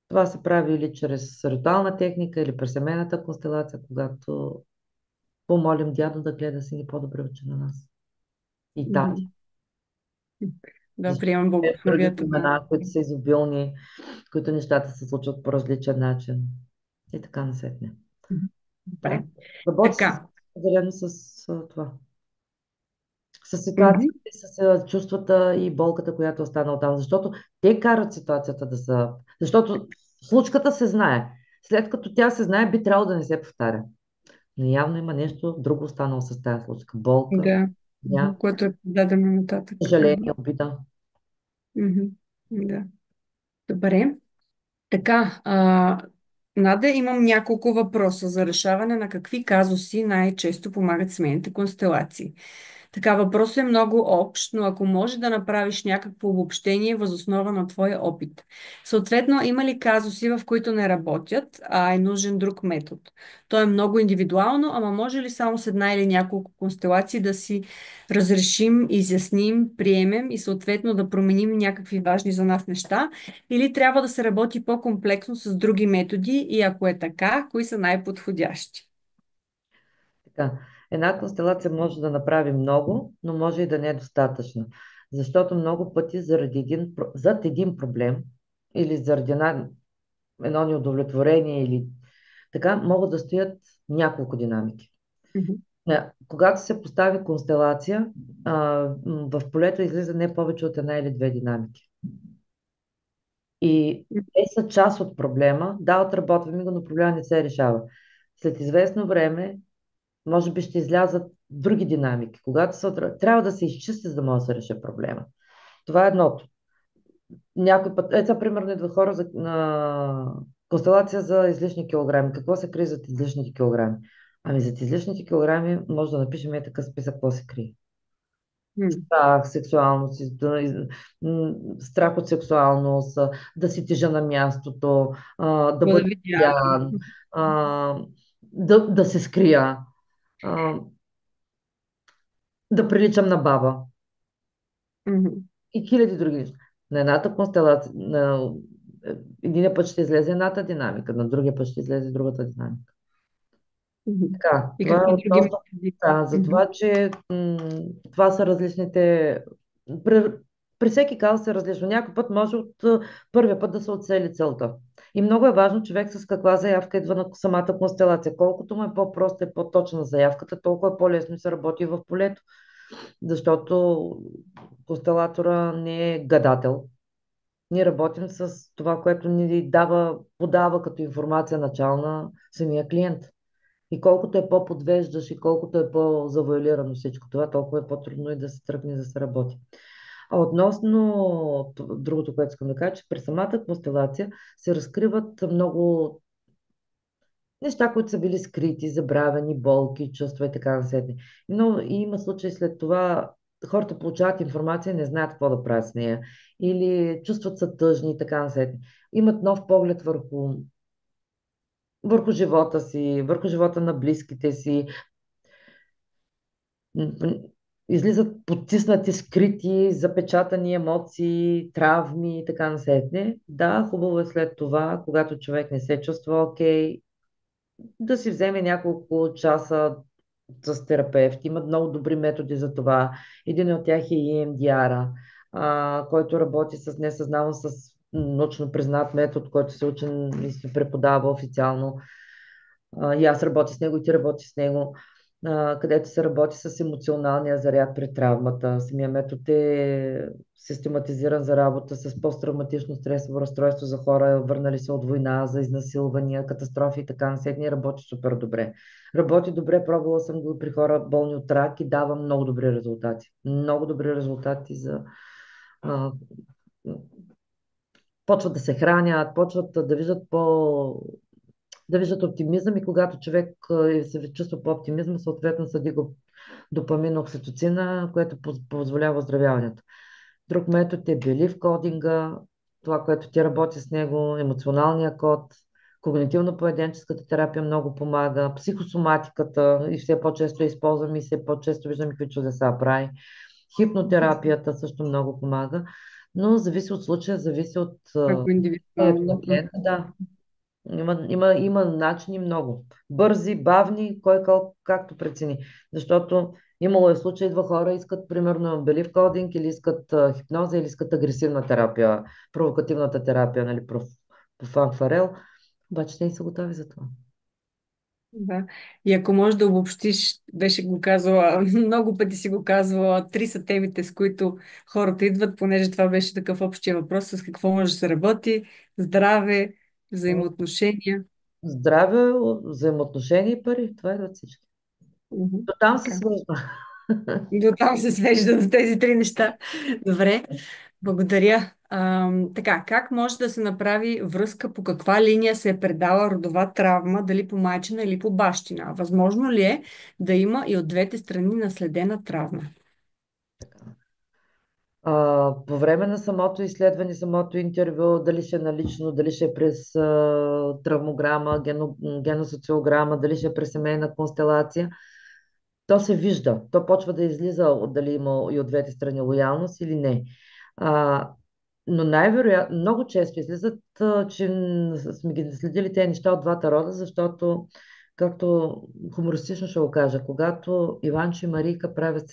S2: Това се прави или чрез ритуална техника, или през семейната констелация, когато помолим дядо да гледа си ни по-добре очи на нас. И тати.
S1: Мгм. Да,
S2: Защото
S1: приемам
S2: други
S1: благословията на...
S2: племена, които са изобилни, в които нещата се случват по различен начин. И така насетне.
S1: Мгм.
S2: Да.
S1: Добре.
S2: Работи се
S1: Така.
S2: определено с това. С
S1: Мгм.
S2: ситуацията, с чувствата и болката, която е останала там. Защото те карат ситуацията да са... Защото случката се знае. След като тя се знае, би трябвало да не се повтаря. Но явно има нещо друго останало с тази случка. Болка,
S1: Да.
S2: ня,
S1: Мгм. Което е дадено нататък.
S2: съжаление, обида.
S1: Мгм. Да. Добре. Така, Наде, имам няколко въпроса за решаване на какви казуси най-често помагат семейните констелации. Така, въпросът е много общ, но ако може да направиш някакво обобщение въз основа на твоя опит. Съответно, има ли казуси, в които не работят, а е нужен друг метод? То е много индивидуално, ама може ли само с една или няколко констелации да си разрешим, изясним, приемем и съответно да променим някакви важни за нас неща? Или трябва да се работи по-комплексно с други методи и ако е така, кои са най-подходящи?
S2: Така, една констелация може да направи много, но може и да не е достатъчно. Защото много пъти зад един проблем или заради едно неудовлетворение или така, могат да стоят няколко динамики.
S1: Мгм.
S2: Когато се постави констелация, в полето излиза не повече от една или две динамики. И те са част от проблема. Да, отработваме го, но проблема не се решава. След известно време, може би ще излязат други динамики. Трябва да се изчисти, за да може да се реши проблема. Това е едното. Някой път, ето, примерно, идва хора на констелация за излишни килограми. Какво се крие зад излишните килограми? Ами зад излишните килограми може да напишем такъв списък, какво се крие.
S1: Мгм.
S2: Страх, сексуалност, страх от сексуалност, да си тежа на мястото, да
S1: Бъда
S2: бъда
S1: видяна.
S2: пиян, а, да се скрия, а, да приличам на баба
S1: Мгм.
S2: и хиляди други неща. На едната констелация, единия път ще излезе едната динамика, на другия път ще излезе другата динамика.
S1: Мгм.
S2: Така,
S1: И
S2: това
S1: какви
S2: е
S1: други
S2: относно
S1: методи?
S2: за
S1: Мгм.
S2: това, че това са различните. При, при всеки казус е различно. Някой път може от първия път да се оцели целта. И много е важно човек с каква заявка идва на самата констелация. Колкото му е по-проста и по-точна заявката, толкова по-лесно се работи в полето. Защото констелатора не е гадател. Ние работим с това, което ни подава като информация начална самия клиент. И колкото е по-подвеждаш и колкото е по-завуалирано всичко това, толкова е по-трудно и да се тръгне да се работи. А относно другото, което искам да кажа, че при самата констелация се разкриват много неща, които са били скрити, забравени, болки, чувства и така насетне. Но и има случаи след това, хората получават информация и не знаят какво да правят с нея. Или чувстват са тъжни и така насетне. Имат нов поглед върху живота си, върху живота на близките си, излизат потиснати, скрити, запечатани емоции, травми и така насетне. Да, хубаво е след това, когато човек не се чувства окей, да си вземе няколко часа с терапевт. Имат много добри методи за това. Един от тях е EMDR, който работи с несъзнаван, с научно признат метод, който се учи и се преподава официално. И аз работя с него, и ти работи с него, където се работи с емоционалния заряд при травмата. Самия метод е систематизиран за работа с посттравматично стресово разстройство за хора, върнали се от война, за изнасилвания, катастрофи и така насетне. И работи супер добре. Работи добре, пробвала съм го при хора болни от рак и дава много добри резултати. Много добри резултати за а, почват да се хранят, почват да виждат оптимизъм и когато човек се чувства по оптимизъм, съответно съди го допамин, окситоцина, което позволява оздравяването. Друг метод е белив кодинга, това, което ти работи с него, емоционалния код, когнитивно-поведенческата терапия много помага, психосоматиката и все по-често я използваме и все по-често виждаме какви чудеса прави. Хипнотерапията също много помага. но зависи от случая, зависи от
S1: Много
S2: ето на
S1: индивидуално.
S2: клиента, да. Има начини много. Бързи, бавни, кой както прецени. Защото имало е случаи, идва хора, искат примерно белив кодинг или искат хипноза или искат агресивна терапия, провокативната терапия, нали, по фанфарел, обаче те не са готови за това.
S1: Да. И ако можеш да обобщиш, беше го казала, много пъти си го казвала, три са темите, с които хората идват, понеже това беше такъв общия въпрос, с какво може да се работи, здраве, взаимоотношения.
S2: Здраве, взаимоотношения и пари. Това идват всички.
S1: Мгм.
S2: До там се
S1: Така.
S2: свързва.
S1: До там се свежда до тези три неща. Добре, благодаря. Така, как може да се направи връзка по каква линия се е предала родова травма, дали по майчина или по бащина? Възможно ли е да има и от двете страни наследена травма?
S2: По време на самото изследване, самото интервю, дали ще е налично, дали ще е през травмограма, геносоциограма, дали ще е през семейна констелация, то се вижда. То почва да излиза дали има и от двете страни лоялност или не. А, но най-вероятно, много често излизат, че сме ги наследили тези неща от двата рода, защото, както хумористично ще го кажа, когато Иванчо и Марийка правят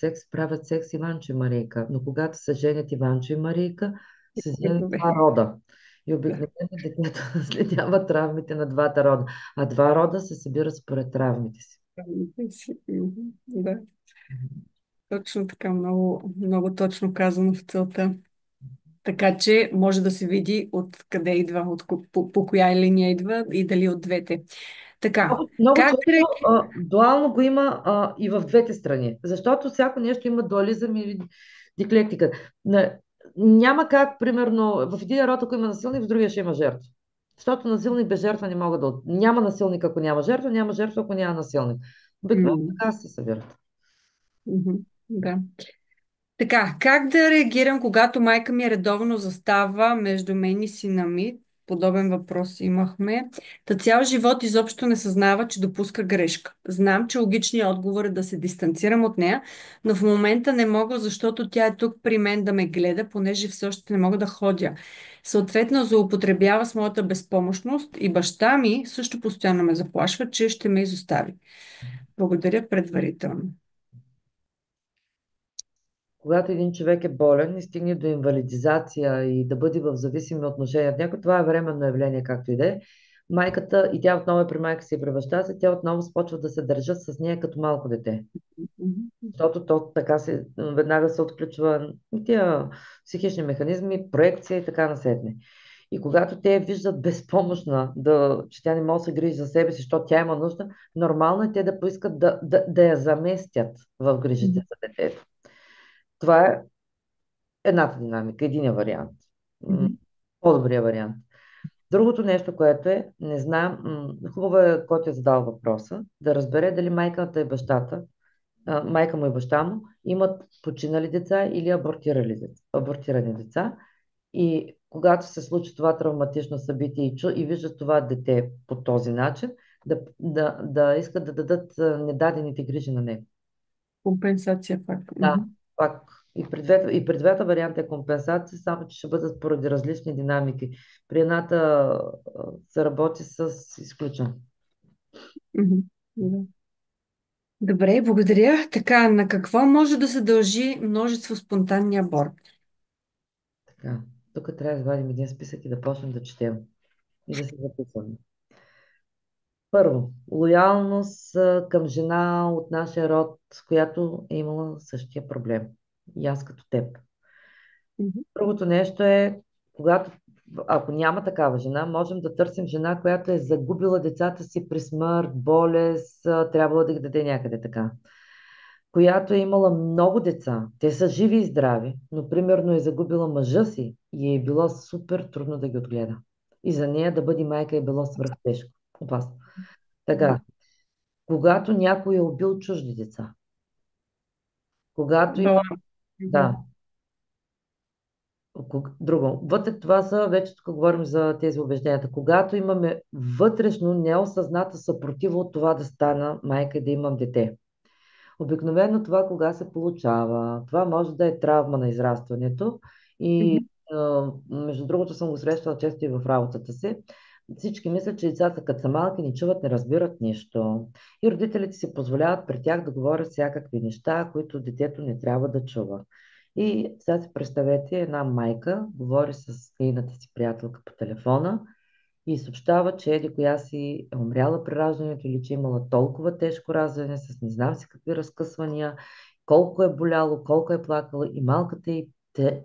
S2: секс Иванчо и Марийка, но когато се женят Иванчо и Марийка, се женят
S1: Добре.
S2: два рода. И
S1: Да.
S2: обикновено детето наследява травмите на двата рода, а два рода се събират според травмите си.
S1: Да, точно така, много, много точно казано в целта. Така че може да се види от къде идва, по коя линия идва и дали от двете. Така,
S2: Много
S1: как
S2: често дуално го има и в двете страни, защото всяко нещо има дуализъм и диклектика. Няма как, примерно, в един род, ако има насилник, в другия ще има жертва. Защото насилник без жертва не могат да... Няма насилник, ако няма жертва, няма жертва, ако няма насилник. Обикновено
S1: М,
S2: така се събират.
S1: мгм, да. Така, как да реагирам, когато майка ми редовно застава между мен и сина ми? Подобен въпрос имахме. Та цял живот изобщо не съзнава, че допуска грешка. Знам, че логичният отговор е да се дистанцирам от нея, но в момента не мога, защото тя е тук при мен да ме гледа, понеже все още не мога да ходя. Съответно, злоупотребява с моята безпомощност и баща ми също постоянно ме заплашва, че ще ме изостави. Благодаря предварително.
S2: Когато един човек е болен и стигне до инвалидизация и да бъде в зависими отношения от някой, това е временно явление, както и да е. Майката, и тя отново е при майка си и при баща си, тя отново започва да се държат с нея като малко дете.
S1: Мгм.
S2: Защото то така се, веднага се отключва тия психични механизми, проекция и така насетне. И когато те я виждат безпомощна, че тя не може да се грижи за себе си, защото тя има нужда, нормално е те да поискат да я заместят в грижите
S1: Мгм.
S2: за детето. Това е едната динамика, единия вариант. М,
S1: Мгм.
S2: По-добрия вариант. Другото нещо, което е, не знам, хубаво е, който е задал въпроса, да разбере дали майката и бащата, майка му и баща му имат починали деца или абортирани деца. И когато се случи това травматично събитие и виждат това дете по този начин, да искат да дадат недадените грижи на него.
S1: Компенсация пак.
S2: Да,
S1: Мгм.
S2: пак. И при двата варианта е компенсация, само че ще бъдат поради различни динамики. При едната се работи с изключен.
S1: Мгм. Да. Добре, благодаря. Така, на какво може да се дължи множество спонтанни аборти?
S2: Така. Тук трябва да извадим един списък и да почнем да четем и да се записваме. Първо, лоялност към жена от нашия род, която е имала същия проблем. И аз като теб.
S1: Мгм.
S2: Другото нещо е, когато, ако няма такава жена, можем да търсим жена, която е загубила децата си при смърт, болест, трябвало да ги даде някъде така. Която е имала много деца. Те са живи и здрави, но примерно е загубила мъжа си и е било супер трудно да ги отгледа. И за нея да бъде майка е било свръхтежко. Опасно. Така, когато някой е убил чужди деца, когато има,
S1: Баланс.
S2: да,
S1: Мгм.
S2: друго. Вътре това са, вече тук говорим за тези убежденията. Когато имаме вътрешно неосъзната съпротива от това да стана майка и да имам дете. Обикновено това кога се получава? Това може да е травма на израстването и
S1: Мгм.
S2: Между другото съм го срещала често и в работата си. Всички мислят, че децата като са малки не чуват, не разбират нищо. И родителите си позволяват при тях да говорят всякакви неща, които детето не трябва да чува. И сега си представете, една майка говори с нейната си приятелка по телефона и съобщава, че еди коя си е умряла при раждането или че е имала толкова тежко раждане с не знам си какви разкъсвания, колко е боляло, колко е плакала и малката й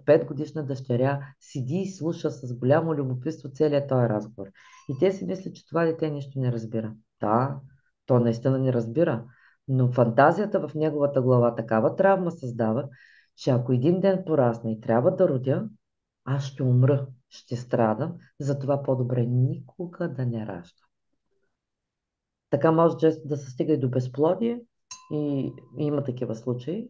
S2: 5-годишна дъщеря седи и слуша с голямо любопитство целият този разговор. И те си мислят, че това дете нищо не разбира. Да, то наистина не разбира, но фантазията в неговата глава такава травма създава, че ако един ден порасна и трябва да родя, аз ще умра, ще страдам, затова по-добре никога да не раждам. Така може често да се стига и до безплодие и има такива случаи,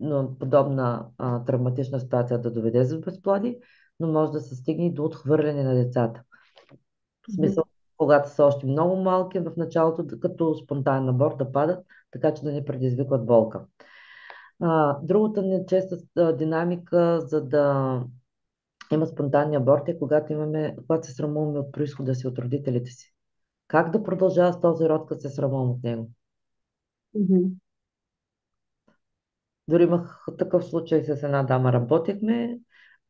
S2: но подобна травматична ситуация да доведе до безплодие, но може да се стигне и до отхвърляне на децата. В
S1: Мгм.
S2: смисъл, когато са още много малки, в началото, като спонтанен аборт да падат, така че да не предизвикват болка. Другата нечеста динамика, за да има спонтанни аборти, когато се срамуваме от происхода си, от родителите си. Как да продължава с този род, като се срамувам от него?
S1: Мгм.
S2: Дори имах такъв случай с една дама, работехме,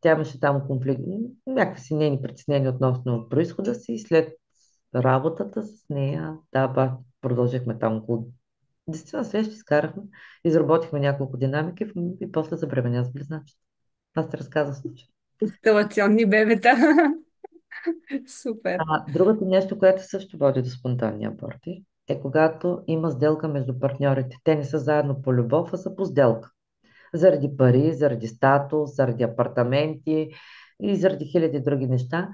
S2: тя имаше там конфликт, някакви си нейни притеснения относно происхода си, и след работата с нея, да, продължихме там около 10 срещи, изкарахме, изработихме няколко динамики и после забременя с близначета. Аз ти разказах случай.
S1: Инсталационни бебета. Супер.
S2: Другото нещо, което също води до спонтанни аборти, е когато има сделка между партньорите. Те не са заедно по любов, а са по сделка. Заради пари, заради статус, заради апартаменти и заради хиляди други неща.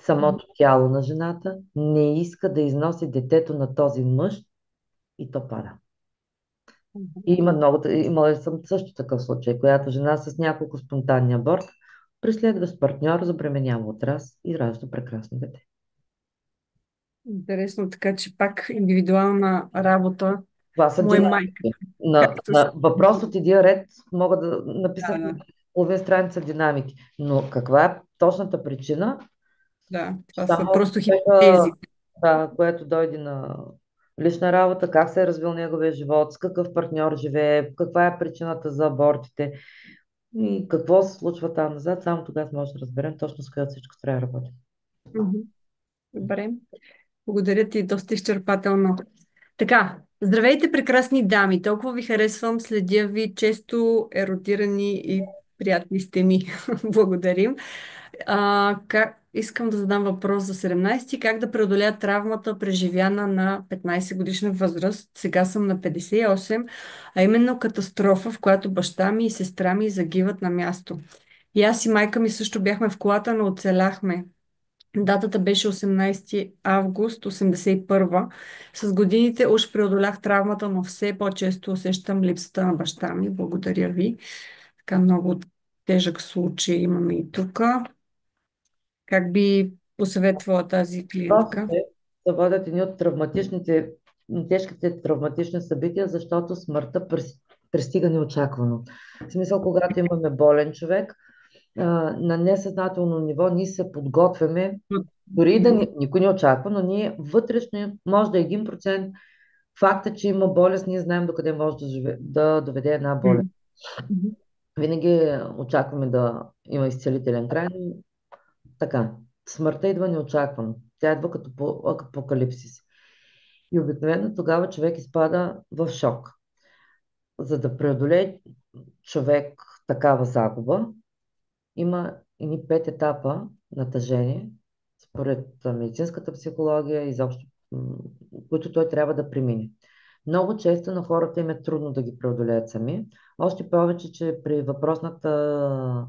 S2: Самото тяло на жената не иска да износи детето на този мъж и то пада.
S1: Мгм.
S2: И имала съм също такъв случай, която жена с няколко спонтанни аборт преследващ партньор, забременява от раз и ражда прекрасно дете.
S1: Интересно, така че пак индивидуална работа.
S2: Това са
S1: Мой
S2: динамики.
S1: майка,
S2: На,
S1: както се
S2: на въпрос от един ред мога да написах
S1: да,
S2: половин страница динамики. Но каква е точната причина?
S1: да, това са
S2: Само
S1: просто
S2: човека,
S1: хипотези.
S2: да, което дойде на лична работа, как се е развил неговия живот, с какъв партньор живее, каква е причината за абортите и какво се случва там назад, само тогава може да разберем точно с която всичко трябва да работи.
S1: Мгм. Добре. Благодаря ти, доста изчерпателно. Така, здравейте, прекрасни дами! Толкова ви харесвам, следя ви, често еротирани и приятни сте ми. Благодарим. Искам да задам въпрос за 17. Как да преодоля травмата, преживяна на 15 годишна възраст? Сега съм на 58, а именно катастрофа, в която баща ми и сестра ми загиват на място. И аз и майка ми също бяхме в колата, но оцеляхме. Датата беше 18 август 81. С годините уж преодолях травмата, но все по-често усещам липсата на баща ми. Благодаря ви. Така много тежък случай имаме и тук. Как би посъветвала тази клиентка?
S2: Въпросите се водят едни от тежките травматични събития, защото смъртта пристига неочаквано. В смисъл, когато имаме болен човек, на несъзнателно ниво ние се подготвяме, дори и да
S1: Мгм.
S2: никой не очаква, но ние вътрешно, може да е 1% факта, че има болест, ние знаем докъде може да доведе една болест.
S1: Мгм. Мгм.
S2: Винаги очакваме да има изцелителен край, но така. Смъртта идва неочаквано. Тя идва като по апокалипсис. И обикновено тогава човек изпада в шок. За да преодолее човек такава загуба, има и 5 етапа на тъжение, според медицинската психология, изобщо, които той трябва да премине. Много често на хората им е трудно да ги преодолеят сами. Още повече, че при въпросната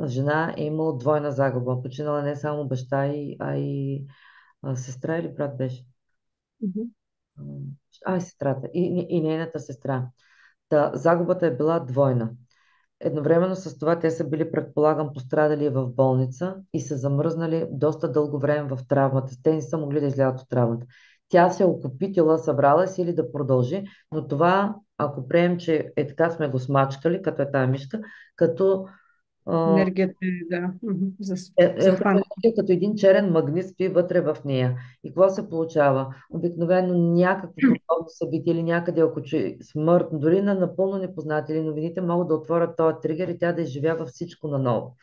S2: жена е имала двойна загуба. Починала не само баща й, а и сестра или брат беше.
S1: Мгм.
S2: Сестрата и нейната сестра. Загубата е била двойна. Едновременно с това те са били, предполагам, пострадали в болница и са замръзнали доста дълго време в травмата. Те не са могли да излязат от травмата. Тя се е окупитила, събрала си или да продължи, но това, ако приемем, че е така сме го смачкали, като е тая мишка, като
S1: Енергията е, да,
S2: Като
S1: захвана.
S2: енергия, като един черен магнит стои вътре в нея. И какво се получава? Обикновено някакво подобно събитие или някъде, ако че смърт, дори на напълно непознати или новините могат да отворят този тригер и тя да изживява всичко наново.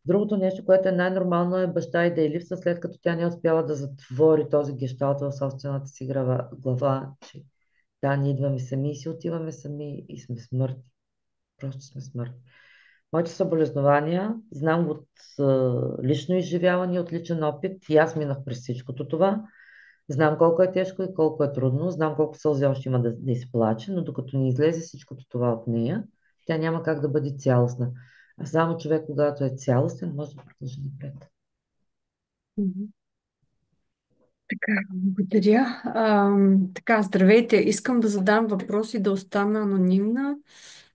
S2: Другото нещо, което е най-нормално е баща и да й липсва, след като тя не е успяла да затвори този гешталт в собствената си глава, че да, ние идваме сами и си отиваме сами и сме смъртни. Просто сме смъртни. Моите съболезнования, знам от лично изживяване, от личен опит и аз минах през всичкото това. Знам колко е тежко и колко е трудно, знам колко сълзи още има да изплаче, но докато не излезе всичкото това от нея, тя няма как да бъде цялостна. А само човек, когато е цялостен, може да продължи напред.
S1: Мгм. Така, благодаря. Така, здравейте. Искам да задам въпрос и да остана анонимна.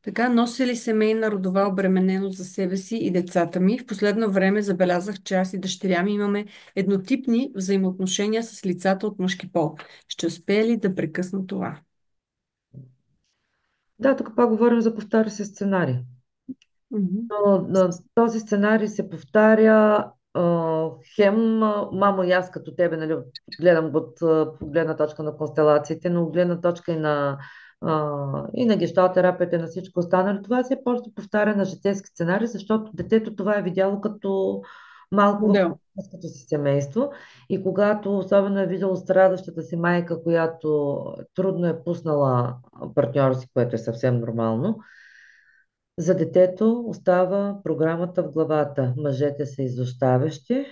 S1: Така, нося ли семейна родова обремененост за себе си и децата ми? В последно време забелязах, че аз и дъщеря ми имаме еднотипни взаимоотношения с лицата от мъжки пол. Ще успея ли да прекъсна това?
S2: Да, тук пак говорим за повтаря се сценарий.
S1: Мгм.
S2: Но този сценарий се повтаря хем, мамо и аз като тебе, нали, гледам от гледна точка на констелациите, но от гледна точка и на гешталтерапията, и на всичко останало. Това се просто повтаря на житейски сценарий, защото детето това е видяло като малко в
S1: Модел.
S2: българското си семейство. И когато особено е видяло страдащата си майка, която трудно е пуснала партньора си, което е съвсем нормално, за детето остава програмата в главата. Мъжете са изоставящи,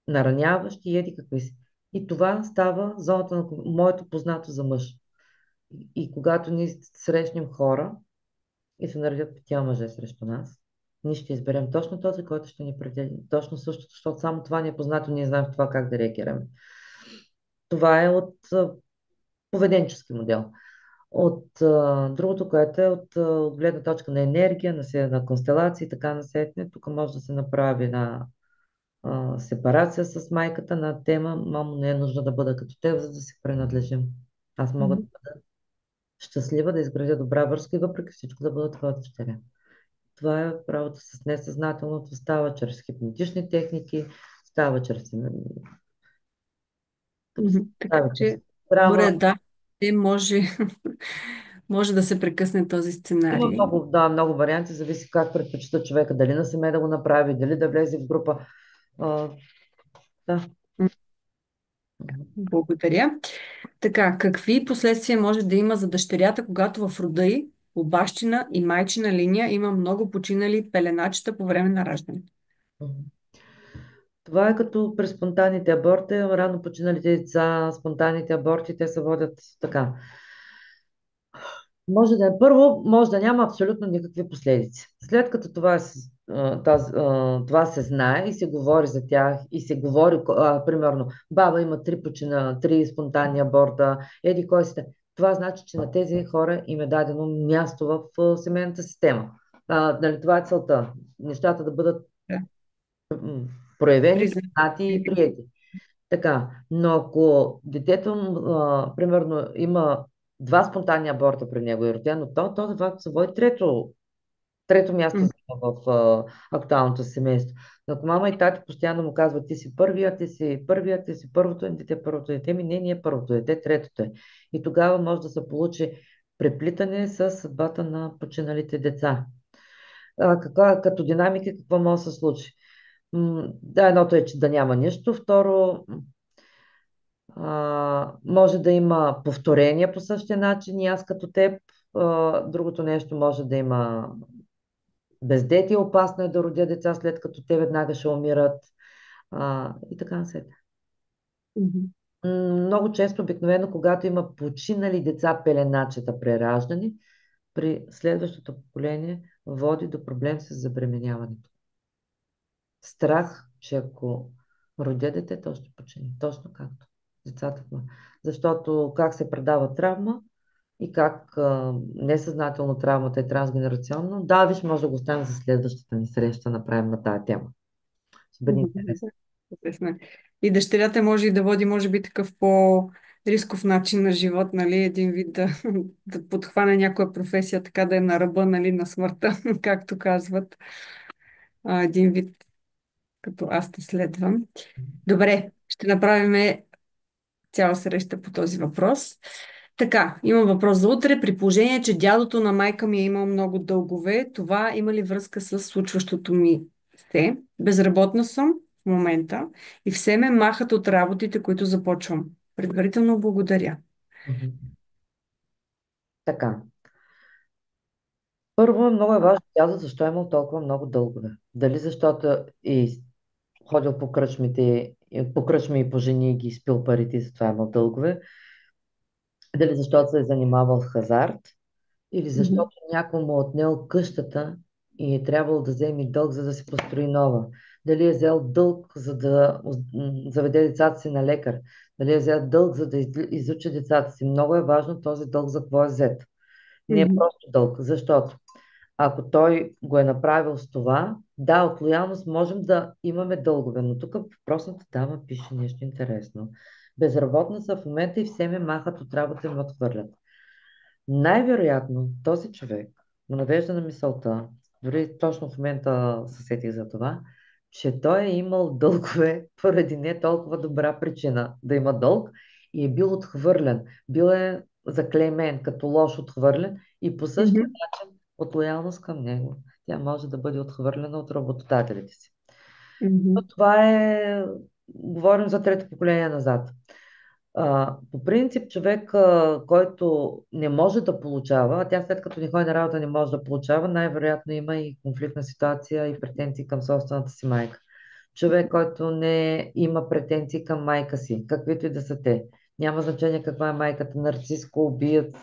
S2: нараняващи и еди какви си. И това става зоната на моето познато за мъж. И когато ние срещнем хора и се наредят петя мъже срещу нас, ние ще изберем точно този, който ще ни предели. Точно същото, защото само това ни е познато, ние знаем в това как да реагираме. Това е от поведенчески модел. От другото, което е от гледна точка на енергия, на констелации и така насетне, тук може да се направи една сепарация с майката на тема мамо, не е нужно да бъда като теб, за да си принадлежим. Аз мога да
S1: Мгм.
S2: бъда щастлива, да изградя добра връзка и въпреки всичко да бъда твоя дъщеря. Това е правото с несъзнателното, става чрез хипнотични техники, става чрез, като се
S1: Мгм. Така
S2: става чрез
S1: че,
S2: драма.
S1: добре, да, може, може да се прекъсне този
S2: Има
S1: сценарий.
S2: много, да, много варианти, зависи как предпочита човека, дали на семе да го направи, дали да влезе в група. А, да.
S1: Благодаря. Така, какви последствия може да има за дъщерята, когато в рода й, по бащина и майчина линия има много починали пеленачета по време на раждането?
S2: Мгм. Това е като при спонтанните аборти, рано починалите деца, спонтанните аборти, те се водят така. Може да е първо, може да няма абсолютно никакви последици. След като това се знае и се говори за тях, и се говори, примерно, баба има три спонтанни аборта, еди кой сте. Това значи, че на тези хора им е дадено място в семейната система. Нали, това е целта. Нещата да бъдат
S1: Да.
S2: м, проявени,
S1: Признак.
S2: признати и приети. Така, но ако детето, примерно, има два спонтанни аборта при него и е родено, то това се води трето място
S1: Мгм.
S2: в актуалното семейство. Но ако мама и тати постоянно му казват, ти си първото дете, първото дете, ми не, е първото дете, третото е. И тогава може да се получи преплитане с съдбата на починалите деца. Като динамика, какво може да се случи? Да, едното е, че да няма нищо. Второ, може да има повторения по същия начин и аз като теб. Другото нещо може да има бездетие, опасно е да родя деца след като те веднага ще умират и така насетне.
S1: Мгм.
S2: Много често, обикновено, когато има починали деца пеленачета прераждани, при следващото поколение води до проблем с забременяването. Страх, че ако родя дете, то ще почине. Точно както децата. Защото как се предава травма и как несъзнателно травмата е трансгенерационно. Да, виж, може да го оставим за следващата ни среща, направим на тая тема. Ще бъде
S1: Мгм.
S2: интересно.
S1: Да, интересно е. И дъщерята може и да води, може би, такъв по рисков начин на живот, нали, един вид да подхване някоя професия, така да е на ръба, нали, на смъртта, както казват. Един вид, като аз те следвам. Добре, ще направим цяла среща по този въпрос. Така, имам въпрос за утре. При положение, че дядото на майка ми е имал много дългове, това има ли връзка с случващото ми се? Безработна съм в момента и все ме махат от работите, които започвам. Предварително благодаря.
S2: Мгм. Така. Първо, много е важно дядо защо е имал толкова много дългове. Дали защото е ходил по кръчмите, по кръчми и по жени и ги изпил парите и затова е имал дългове. Дали защото се е занимавал с хазарт, или
S1: Мгм.
S2: защото някой му е отнел къщата и е трябвало да вземе дълг, за да се построи нова. Дали е взел дълг, за да заведе децата си на лекар. Дали е взел дълг, за да изучи децата си. Много е важно този дълг за какво е взет. Не е
S1: Мгм.
S2: просто дълг, защото ако той го е направил с това, да, от лоялност можем да имаме дългове, но тук въпросната дама пише нещо интересно. Безработна са в момента и все ме махат от работа и ме отхвърлят. Най-вероятно този човек му навежда на мисълта, дори точно в момента се сетих за това, че той е имал дългове поради не толкова добра причина да има дълг и е бил отхвърлен. Бил е заклеймен като лош отхвърлен и по същия
S1: Мгм.
S2: начин от лоялност към него тя може да бъде отхвърлена от работодателите си. Но
S1: Мгм.
S2: това е, говорим за трето поколение назад. По принцип, човек, който не може да получава, а тя след като не ходи на работа не може да получава, най-вероятно има и конфликтна ситуация и претенции към собствената си майка. Човек, който не има претенции към майка си, каквито и да са те. Няма значение каква е майката, нарциско, убиец,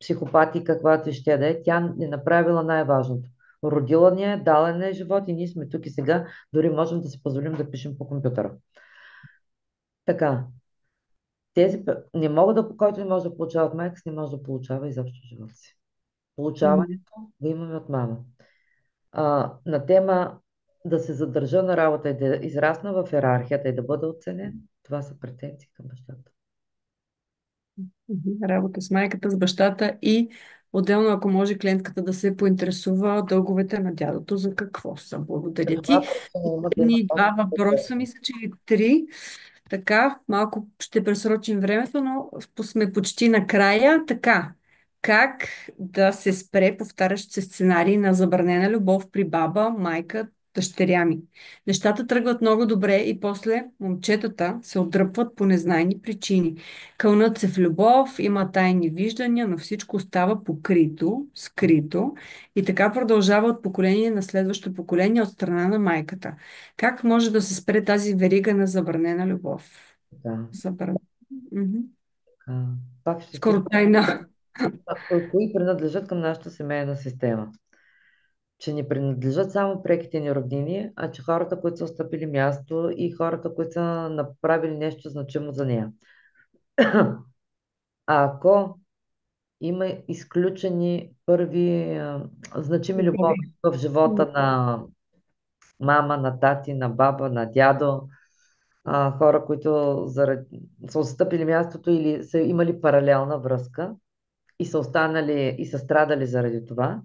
S2: психопат и каквато и ще да е. Тя е направила най-важното. Родила ни е, дала ни е живот и ние сме тук и сега, дори можем да си позволим да пишем по компютъра. Така, не могат да, който не може да получава от майка си, не може да получава изобщо в живота си.
S1: Мгм.
S2: Получаването го имаме от мама. На тема да се задържа на работа и да израсна в иерархията и да бъда оценен, това са претенции към бащата.
S1: Мгм. Работа с майката, с бащата и отделно, ако може клиентката да се поинтересува дълговете на дядото, за какво са. Благодаря ти.
S2: Каква причина има да има
S1: Последни два
S2: толкова?
S1: въпроса, мисля, че и три. Така, малко ще пресрочим времето, но сме почти на края. Така, как да се спре повтарящ се сценарий на забранена любов при баба, майка, дъщеря ми? Нещата тръгват много добре и после момчетата се отдръпват по незнайни причини. Кълнат се в любов, има тайни виждания, но всичко остава покрито, скрито и така продължава от поколение на следващо поколение от страна на майката. Как може да се спре тази верига на забранена любов?
S2: Да,
S1: Забран... Мгм.
S2: така. Пак ще ти
S1: Скоро тайна.
S2: кои принадлежат към нашата семейна система. Че не принадлежат само преките ни роднини, а че хората, които са стъпили място и хората, които са направили нещо значимо за нея. А ако има изключени първи значими любови
S1: Любови.
S2: в живота на мама, на тати, на баба, на дядо, хора, които са отстъпили мястото или са имали паралелна връзка и са останали и са страдали заради това,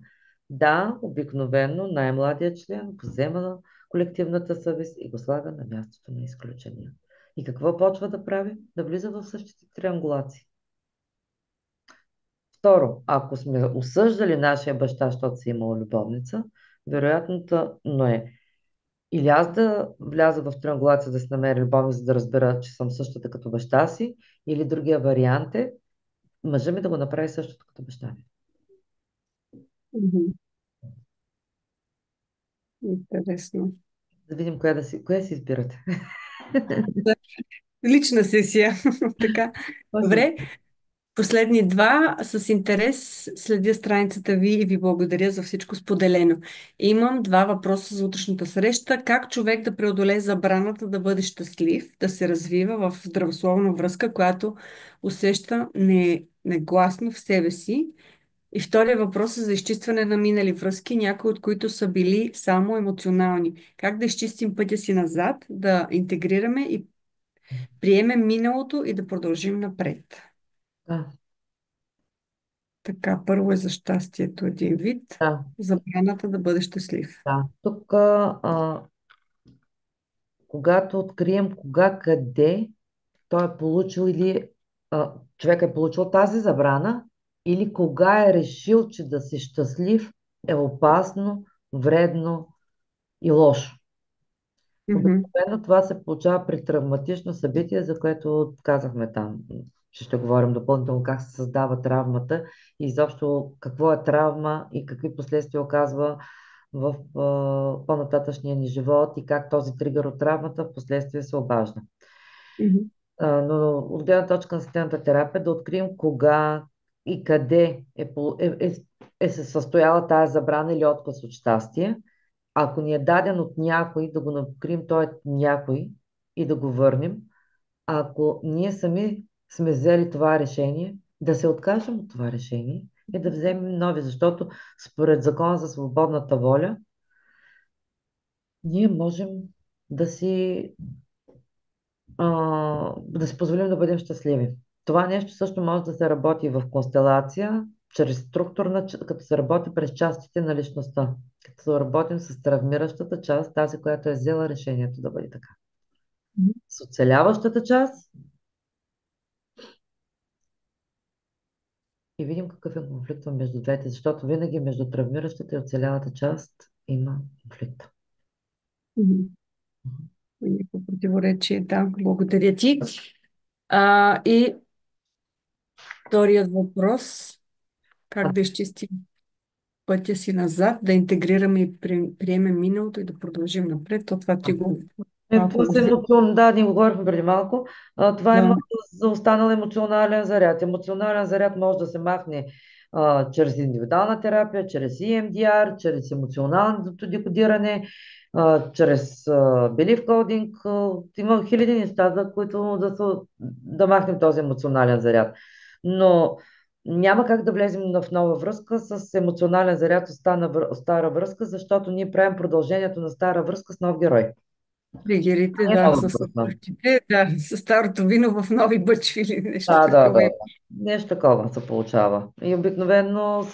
S2: да, обикновено най-младият член взема на колективната съвест и го слага на мястото на изключения. И какво почва да прави? Да влиза в същите триангулации. Второ, ако сме осъждали нашия баща, защото си имал любовница, вероятното но е или аз да вляза в триангулация да си намеря любовница, за да разбера, че съм същата като баща си, или другия вариант е мъжа ми да го направи същото като баща ми.
S1: Мгм. Интересно.
S2: Да видим коя си избирате.
S1: Да. Лична сесия. Така.
S2: Кой си
S1: Добре. Последни два. С интерес следя страницата ви и ви благодаря за всичко споделено. Имам два въпроса за утрешната среща. Как човек да преодолее забраната да бъде щастлив, да се развива в здравословна връзка, която усеща негласно в себе си? И втория въпрос е за изчистване на минали връзки, някои от които са били само емоционални. Как да изчистим пътя си назад, да интегрираме и Приемем миналото и да продължим напред.
S2: Да,
S1: Така, първо е за щастието един вид,
S2: да,
S1: забраната да бъде щастлив.
S2: да. Тук, когато открием кога, къде той е получил или човек е получил тази забрана, или кога е решил, че да си щастлив е опасно, вредно и лошо.
S1: Мгм.
S2: Обикновено това се получава при травматично събитие, за което казахме там, че ще говорим допълнително как се създава травмата и изобщо какво е травма и какви последствия оказва в по-нататъчния ни живот и как този тригър от травмата в последствие се обажда.
S1: Мгм.
S2: Но от гледна точка на системната терапия да открием кога и къде е се състояла тази забрана или отказ от щастие. Ако ни е даден от някой, да го открием той е някой и да го върнем. А ако ние сами сме взели това решение, да се откажем от това решение и да вземем нови, защото според закона за свободната воля, ние можем да си да си позволим да бъдем щастливи. Това нещо също може да се работи в констелация, чрез като се работи през частите на личността. Като работим с травмиращата част, тази, която е взела решението да бъде така. С оцеляващата част и видим какъв е конфликта между двете, защото винаги между травмиращата и оцелялата част има конфликт.
S1: Мгм. Никакво противоречие, да. Благодаря ти. И вторият въпрос.
S2: А,
S1: Как да изчистим пътя си назад, да интегрираме и приемем миналото и да продължим напред? То това ти го малко го взе.
S2: Да, ние го говорихме преди малко. Това е
S1: Да.
S2: много за останал емоционален заряд. Емоционален заряд може да се махне чрез индивидуална терапия, чрез EMDR, чрез емоционалното декодиране, чрез belief coding. Има хиляди неща, за които да махнем този емоционален заряд. Но няма как да влезем в нова връзка с емоционален заряд от стара връзка, защото ние правим продължението на стара връзка с нов герой.
S1: Тригерите,
S2: Не
S1: да,
S2: нова
S1: с
S2: връзка.
S1: съпътите, да, с старото вино в нови бъчви или нещо
S2: Да.
S1: такова.
S2: Нещо такова се получава. И обикновено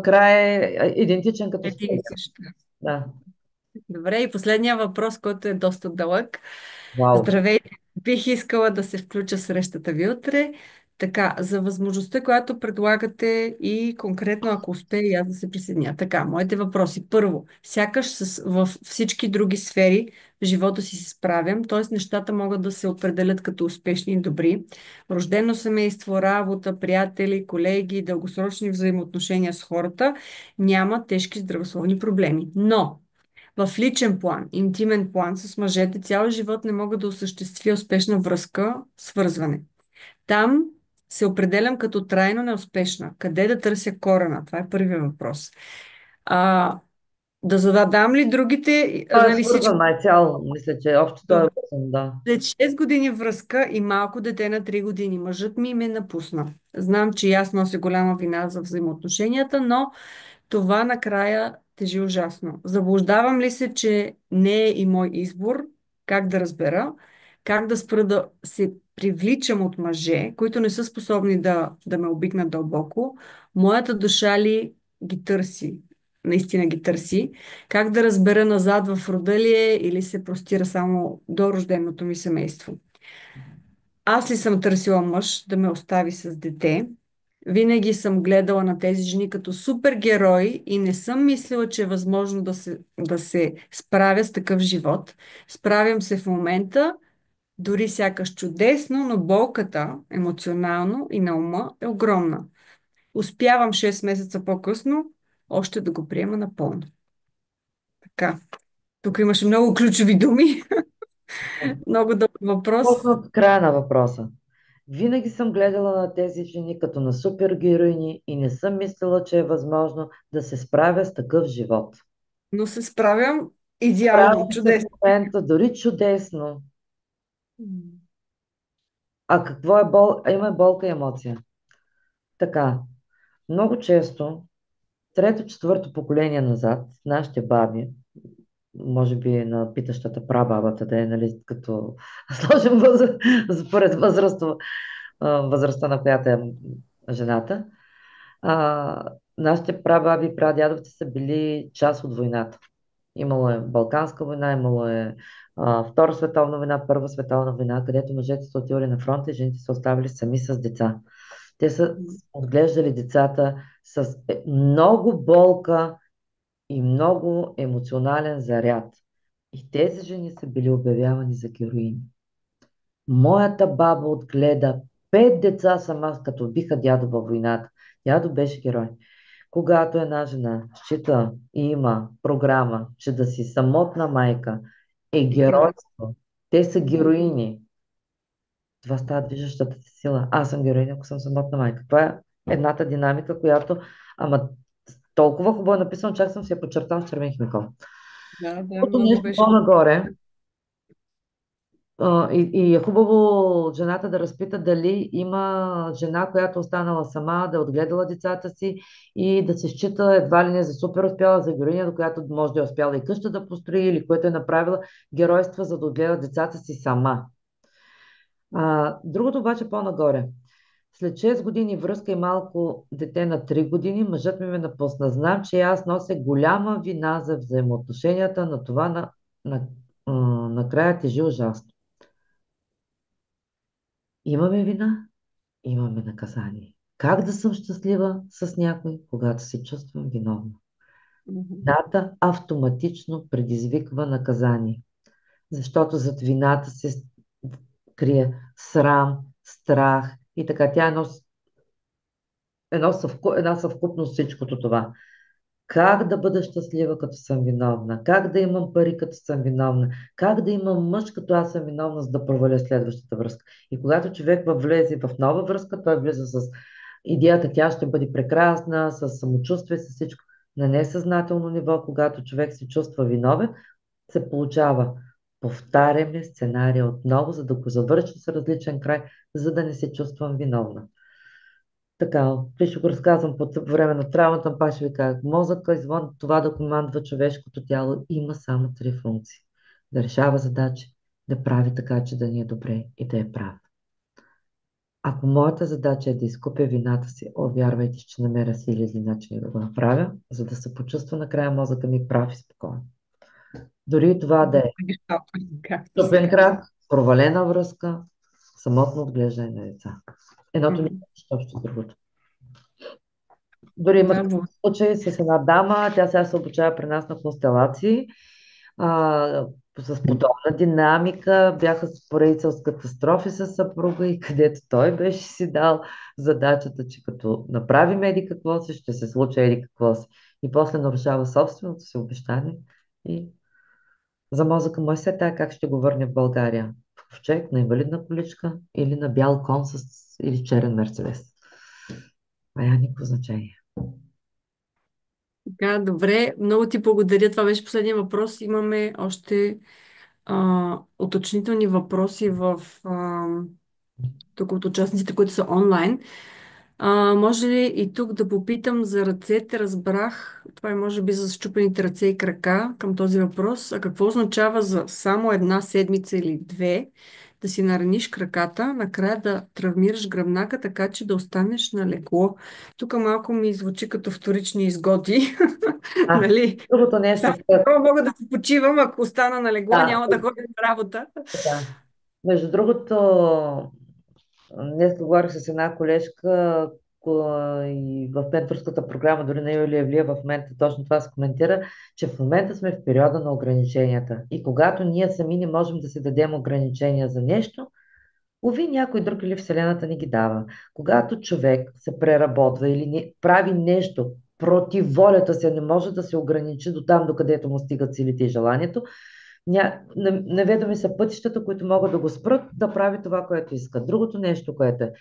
S2: край е идентичен като
S1: Един и
S2: спешка.
S1: също.
S2: Да.
S1: Добре, и последния въпрос, който е доста дълъг.
S2: Вау.
S1: Здравейте! Бих искала да се включа в срещата ви утре. Така, за възможността, която предлагате и конкретно, ако успея и аз да се присъединя. Така, моите въпроси. Първо, сякаш в всички други сфери в живота си се справям, т.е. нещата могат да се определят като успешни и добри. Рождено семейство, работа, приятели, колеги, дългосрочни взаимоотношения с хората, няма тежки здравословни проблеми. Но в личен план, интимен план с мъжете цял живот не мога да осъществя успешна връзка, свързване. Там се определям като трайно неуспешна. Къде да търся корена? Това е първият въпрос. А, да зададам ли другите,
S2: Той е
S1: нали всички?
S2: свързан най-цял, мисля, че общо той е вързан, да.
S1: След 6 години връзка и малко дете на 3 години, мъжът ми ме напусна. Знам, че и аз нося голяма вина за взаимоотношенията, но това накрая тежи ужасно. Заблуждавам ли се, че не е и мой избор? Как да разбера? Как да спра да се привличам от мъже, които не са способни да ме обикнат дълбоко? Моята душа ли ги търси? Наистина ги търси. Как да разбера назад в рода ли е или се простира само до рожденото ми семейство? Аз ли съм търсила мъж да ме остави с дете? Винаги съм гледала на тези жени като супергерои и не съм мислила, че е възможно да се справя с такъв живот. Справям се в момента, дори сякаш чудесно, но болката емоционално и на ума е огромна. Успявам 6 месеца по-късно още да го приема напълно. Така. Тук имаше много ключови думи. Много дълъг въпрос.
S2: Точно от края на въпроса. Винаги съм гледала на тези жени като на супергероини и не съм мислила, че е възможно да се справя с такъв живот.
S1: Но се справям идеално,
S2: Справям се в
S1: чудесно.
S2: момента дори чудесно.
S1: М.
S2: А какво е бол? Има болка и емоция. Така, много често, трето, четвърто поколение назад, нашите баби, може би на питащата прабабата да е, нали, като сложим според възрастта, на която е жената. Нашите прабаби и прадядовци са били част от войната. Имало е Балканска война, имало е Втора световна война, Първа световна война, където мъжете са отивали на фронта и жените са оставили сами с деца. Те са отглеждали децата с много болка и много емоционален заряд. И тези жени са били обявявани за героини. Моята баба отгледа 5 деца сама, като убиха дядо във войната. Дядо беше герой. Когато една жена счита и има програма, че да си самотна майка е
S1: Герой.
S2: геройство, те са героини. Това става движещата си сила. Аз съм героиня, ако съм самотна майка. Това е едната динамика, която, ама толкова хубаво е написано, чак съм си я подчертал с червен химикал.
S1: Да, да,
S2: Другото
S1: много
S2: нещо
S1: беше.
S2: по-нагоре, и е хубаво жената да разпита дали има жена, която останала сама, да е отгледала децата си и да се счита едва ли не за супер успяла, за героиня, до която може да е успяла и къща да построи, или което е направила геройства, за да отгледа децата си сама. Другото обаче по-нагоре. След 6 години връзка и малко дете на 3 години, мъжът ми ме напусна. Знам, че аз нося голяма вина за взаимоотношенията, на това на, а, накрая тежи ужасно. Имаме вина, имаме наказание. Как да съм щастлива с някой, когато се чувствам виновна?
S1: Мгм.
S2: Вината автоматично предизвиква наказание, защото зад вината се крие срам, страх и така. Тя е една съвкупност всичкото това. Как да бъда щастлива, като съм виновна? Как да имам пари, като съм виновна? Как да имам мъж, като аз съм виновна, за да проваля следващата връзка? И когато човек влезе в нова връзка, той влиза с идеята, тя ще бъде прекрасна, с самочувствие, с всичко. На несъзнателно ниво, когато човек се чувства виновен, се получава. Повтаряме сценария отново, за да го завършим с различен край, за да не се чувствам виновна. Така, ти ще го разказвам по време на травмата, пак ще ви кажа. Мозъка извън това да командва човешкото тяло има само 3 функции. Да решава задачи, да прави така, че да ни е добре и да я прави. Ако моята задача е да изкупя вината си, вярвайте, че намеря сили или начини да го направя, за да се почувства накрая мозъка ми прав и спокоен. Дори и това да е
S1: Както се
S2: тъпен
S1: казва.
S2: крак, провалена връзка, самотно отглеждане на деца. Едното няма
S1: Мгм.
S2: нищо общо с другото. Дори има
S1: Да,
S2: такъв случай с една дама, тя сега се обучава при нас на констелации, а, с подобна динамика, бяха с поредица с катастрофи с съпруга и където той беше си дал задачата, че като направи еди какво си, ще се случи еди какво си. И после нарушава собственото си обещание и за мозъка му е се тая как ще го върне в България. В ковчег, на инвалидна количка или на бял кон или черен мерцедес. А я никакво значение.
S1: така, добре. Много ти благодаря. Това беше последния въпрос. Имаме още уточнителни въпроси тук от участниците, които са онлайн. Може ли и тук да попитам за ръцете? Разбрах, това е може би за счупените ръце и крака към този въпрос. А какво означава за само една седмица или две да си нараниш краката, накрая да травмираш гръбнака, така че да останеш на легло? Тук малко ми звучи като вторични изгоди. Нали?
S2: Другото нещо,
S1: Само легло мога да се почивам, ако остана на легло,
S2: да,
S1: няма да ходя на работа.
S2: така. Между другото, днес говорих с една колежка и в менторската програма, дори на Юлия Евлия в момента точно това се коментира, че в момента сме в периода на ограниченията. И когато ние сами не можем да си дадем ограничения за нещо, уви някой друг или Вселената ни ги дава. Когато човек се преработва или прави нещо против волята си, не може да се ограничи до там, докъдето му стигат силите и желанието, неведоми са пътищата, които могат да го спрат да прави това, което иска. Другото нещо, което е,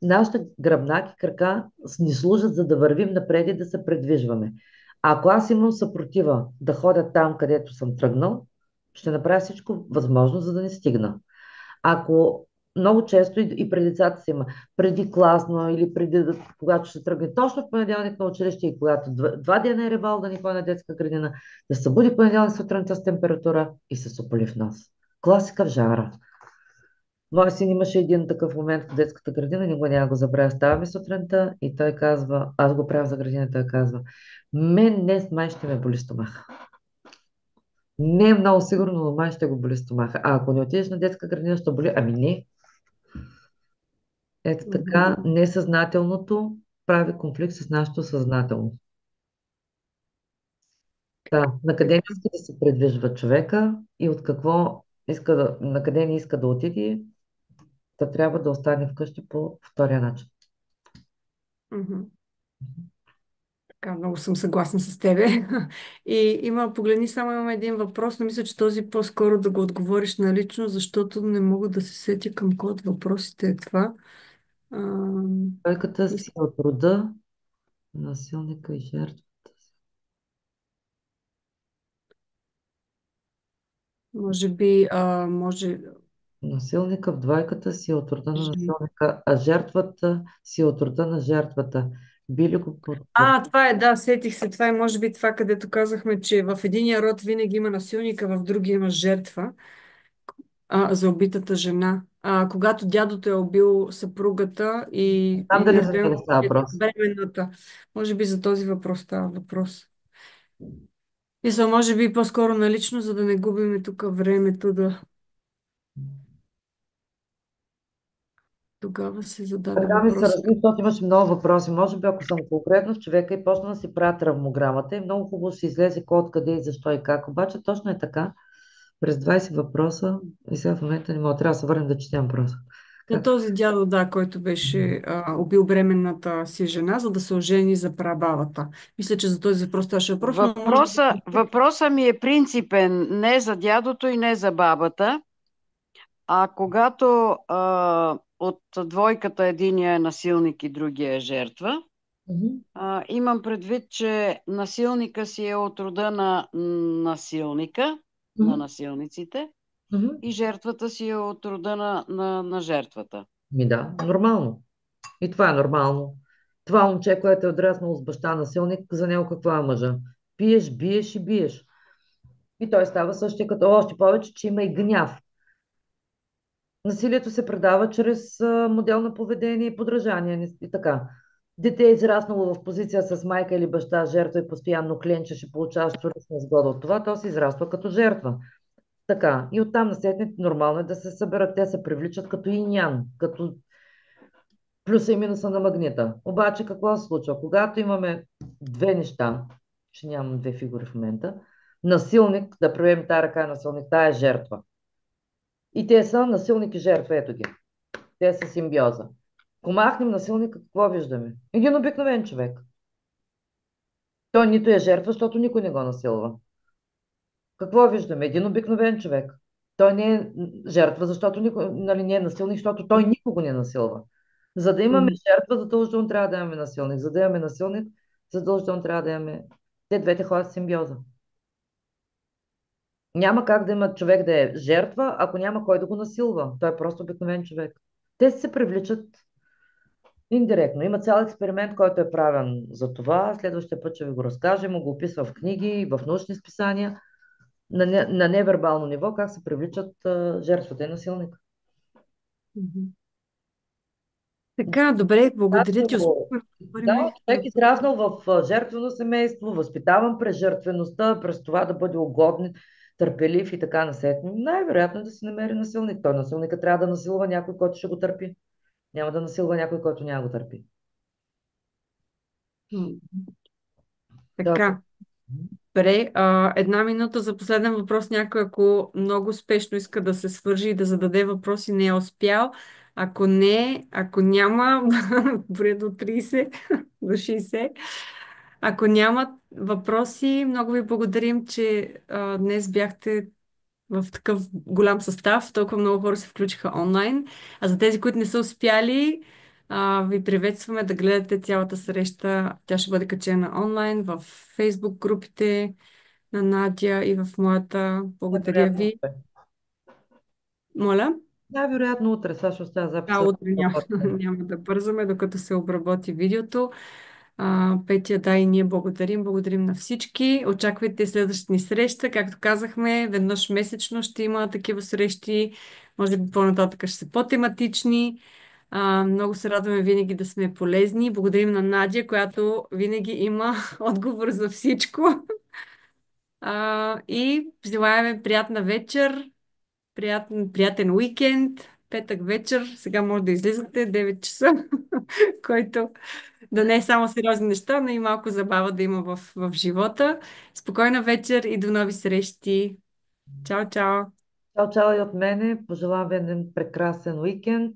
S2: нашите гръбнак и крака ни служат за да вървим напред и да се предвижваме. Ако аз имам съпротива да ходя там, където съм тръгнал, ще направя всичко възможно, за да не стигна. Ако много често и преди децата си има, преди класно или преди когато ще тръгне точно в понеделник на училище и когато два дена е ревал да ни ходи на детска градина, да се събуди в понеделник сутринта с температура и се сопали в нас. Класика в жара. Мой син имаше един такъв момент в детската градина, никога няма го забравя. Ставаме сутринта и той казва, аз го правя за градина, той казва, мен днес май ще ме боли стомаха. Не е много сигурно, но май ще го боли стомаха. А ако не отидеш на детска градина, ще боли. Ами не. Ето
S1: Мгм.
S2: така, несъзнателното прави конфликт с нашето съзнателно. Да, на къде не
S1: Така.
S2: иска да се предвижва човека и от какво иска на къде не иска да отиде, да трябва да остане вкъщи по втория начин.
S1: Мгм. Така, много съм съгласна с тебе. И погледни, само имам един въпрос, но мисля, че този по-скоро да го отговориш налично, защото не мога да се сетя към кой от въпросите е това. А,
S2: Тройката
S1: мис-
S2: си е от рода, насилника и жертва.
S1: може би, може...
S2: Насилника в двойката си е от рода на
S1: жи-
S2: насилника, а жертвата си е от рода на жертвата. Били го под...
S1: Това е, да, сетих се. Това е, може би, това, където казахме, че в единия род винаги има насилника, в другия има жертва. За убитата жена. Когато дядото е убил съпругата
S2: Знам
S1: и не
S2: дали за
S1: разбирам
S2: него става въпрос.
S1: бременната. Може би за този въпрос става въпрос. Мисля, може би по-скоро налично, за да не губим тук времето да тогава се зададе
S2: Така ми се
S1: въпрос.
S2: разми, защото имаше много въпроси. Може би ако съм конкретно в човека и почна да си правя травмограмата, и много хубаво ще излезе кой откъде и защо и как. Обаче точно е така. През 20 въпроса и сега в момента не мога. Трябва да се върнем да четем въпроса.
S1: На
S2: Как?
S1: този дядо, да, който беше убил бременната си жена, за да се ожени за прабабата. Мисля, че за този въпрос ставаше въпрос, но може би...
S3: Въпросът ми е принципен, не за дядото и не за бабата, а когато от двойката единия е насилник и другия е жертва,
S2: Мгм.
S3: имам предвид, че насилника си е от рода на насилника, на
S2: Мгм.
S3: насилниците,
S2: Мгм.
S3: и жертвата си е от рода на жертвата.
S2: Ми да, нормално. И това е нормално. Това момче, което е отраснало с баща насилник, за него какво е мъжа? Пиеш, биеш и биеш. И той става същия като още повече, че има и гняв. Насилието се предава чрез модел на поведение и подражание и така. Дете е израснало в позиция с майка или баща, жертва и постоянно кленче, ще получава вторична изгода от това, то се израства като жертва. Така. И оттам насетне нормално е да се съберат. Те се привличат като иньян, като плюса и минуса на магнита. Обаче какво се случва? Когато имаме две неща, че нямам две фигури в момента, насилник, да приемем тая ръка е насилник, тая е жертва. И те са насилник и жертва, ето ги. Те са симбиоза. Ако махнем насилника, какво виждаме? Един обикновен човек. Той нито е жертва, защото никой не го насилва. Какво виждаме? Един обикновен човек. Той не е жертва, защото никой, нали, не е насилник, защото той никого не насилва. За да имаме
S1: Мгм.
S2: жертва, задължително трябва да имаме насилник. За да имаме насилник, задължително трябва да имаме... Те двете ходят в симбиоза. Няма как да има човек да е жертва, ако няма кой да го насилва. Той е просто обикновен човек. Те се привличат индиректно. Има цял експеримент, който е правен за това. Следващия път ще ви го разкажем. Го описва в книги, в научни списания. На невербално ниво, как се привличат жертвата и насилника.
S1: Мгм. Така, добре, благодаря ти.
S2: Израснало-
S1: Успяхме да
S2: Да,
S1: говорим.
S2: човек израснал в жертвено семейство, възпитаван през жертвеността, през това да бъде угоден, търпелив и така насетне. Най-вероятно е да се намери насилник. Той насилника трябва да насилва някой, който ще го търпи. Няма да насилва някой, който няма го търпи.
S1: М,
S2: Да.
S1: Така. Добре, една минута за последен въпрос. Някой, ако много спешно иска да се свържи и да зададе въпроси, не е успял. Ако не, ако няма, броя до 30, до 60. Ако няма въпроси, много ви благодарим, че днес бяхте в такъв голям състав. Толкова много хора се включиха онлайн. А за тези, които не са успяли, ви приветстваме да гледате цялата среща. Тя ще бъде качена онлайн в Facebook групите на Надя и в моята.
S2: Да,
S1: Благодаря
S2: приятно
S1: ви.
S2: успех.
S1: Моля.
S2: Най-вероятно утре. Сега ще оставя
S1: А,
S2: записа.
S1: утре няма, няма да бързаме, докато се обработи видеото. Петя, да, и ние благодарим. Благодарим на всички. Очаквайте следващата ни среща. Както казахме, веднъж месечно ще има такива срещи. Може би по-нататък ще са по-тематични. Много се радваме винаги да сме полезни. Благодарим на Надя, която винаги има отговор за всичко. И желаем приятна вечер, приятен уикенд, петък вечер. Сега може да излизате 9 часа, който да не е само сериозни неща, но и малко забава да има в живота. Спокойна вечер и до нови срещи. Чао, чао!
S2: Чао, чао и от мене. Пожелавам ви един прекрасен уикенд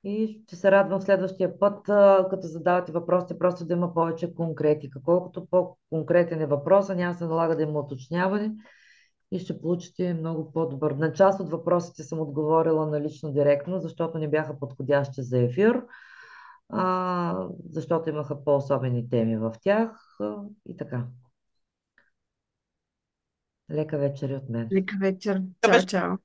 S2: и ще се радвам следващия път, като задавате въпросите, просто да има повече конкретика. Колкото по-конкретен е въпросът, няма се налага да има уточняване и ще получите много по-добър. На част от въпросите съм отговорила налично директно, защото не бяха подходящи за ефир, защото имаха по-особени теми в тях и така. Лека вечер и от мен.
S1: Лека вечер. Чао, чао!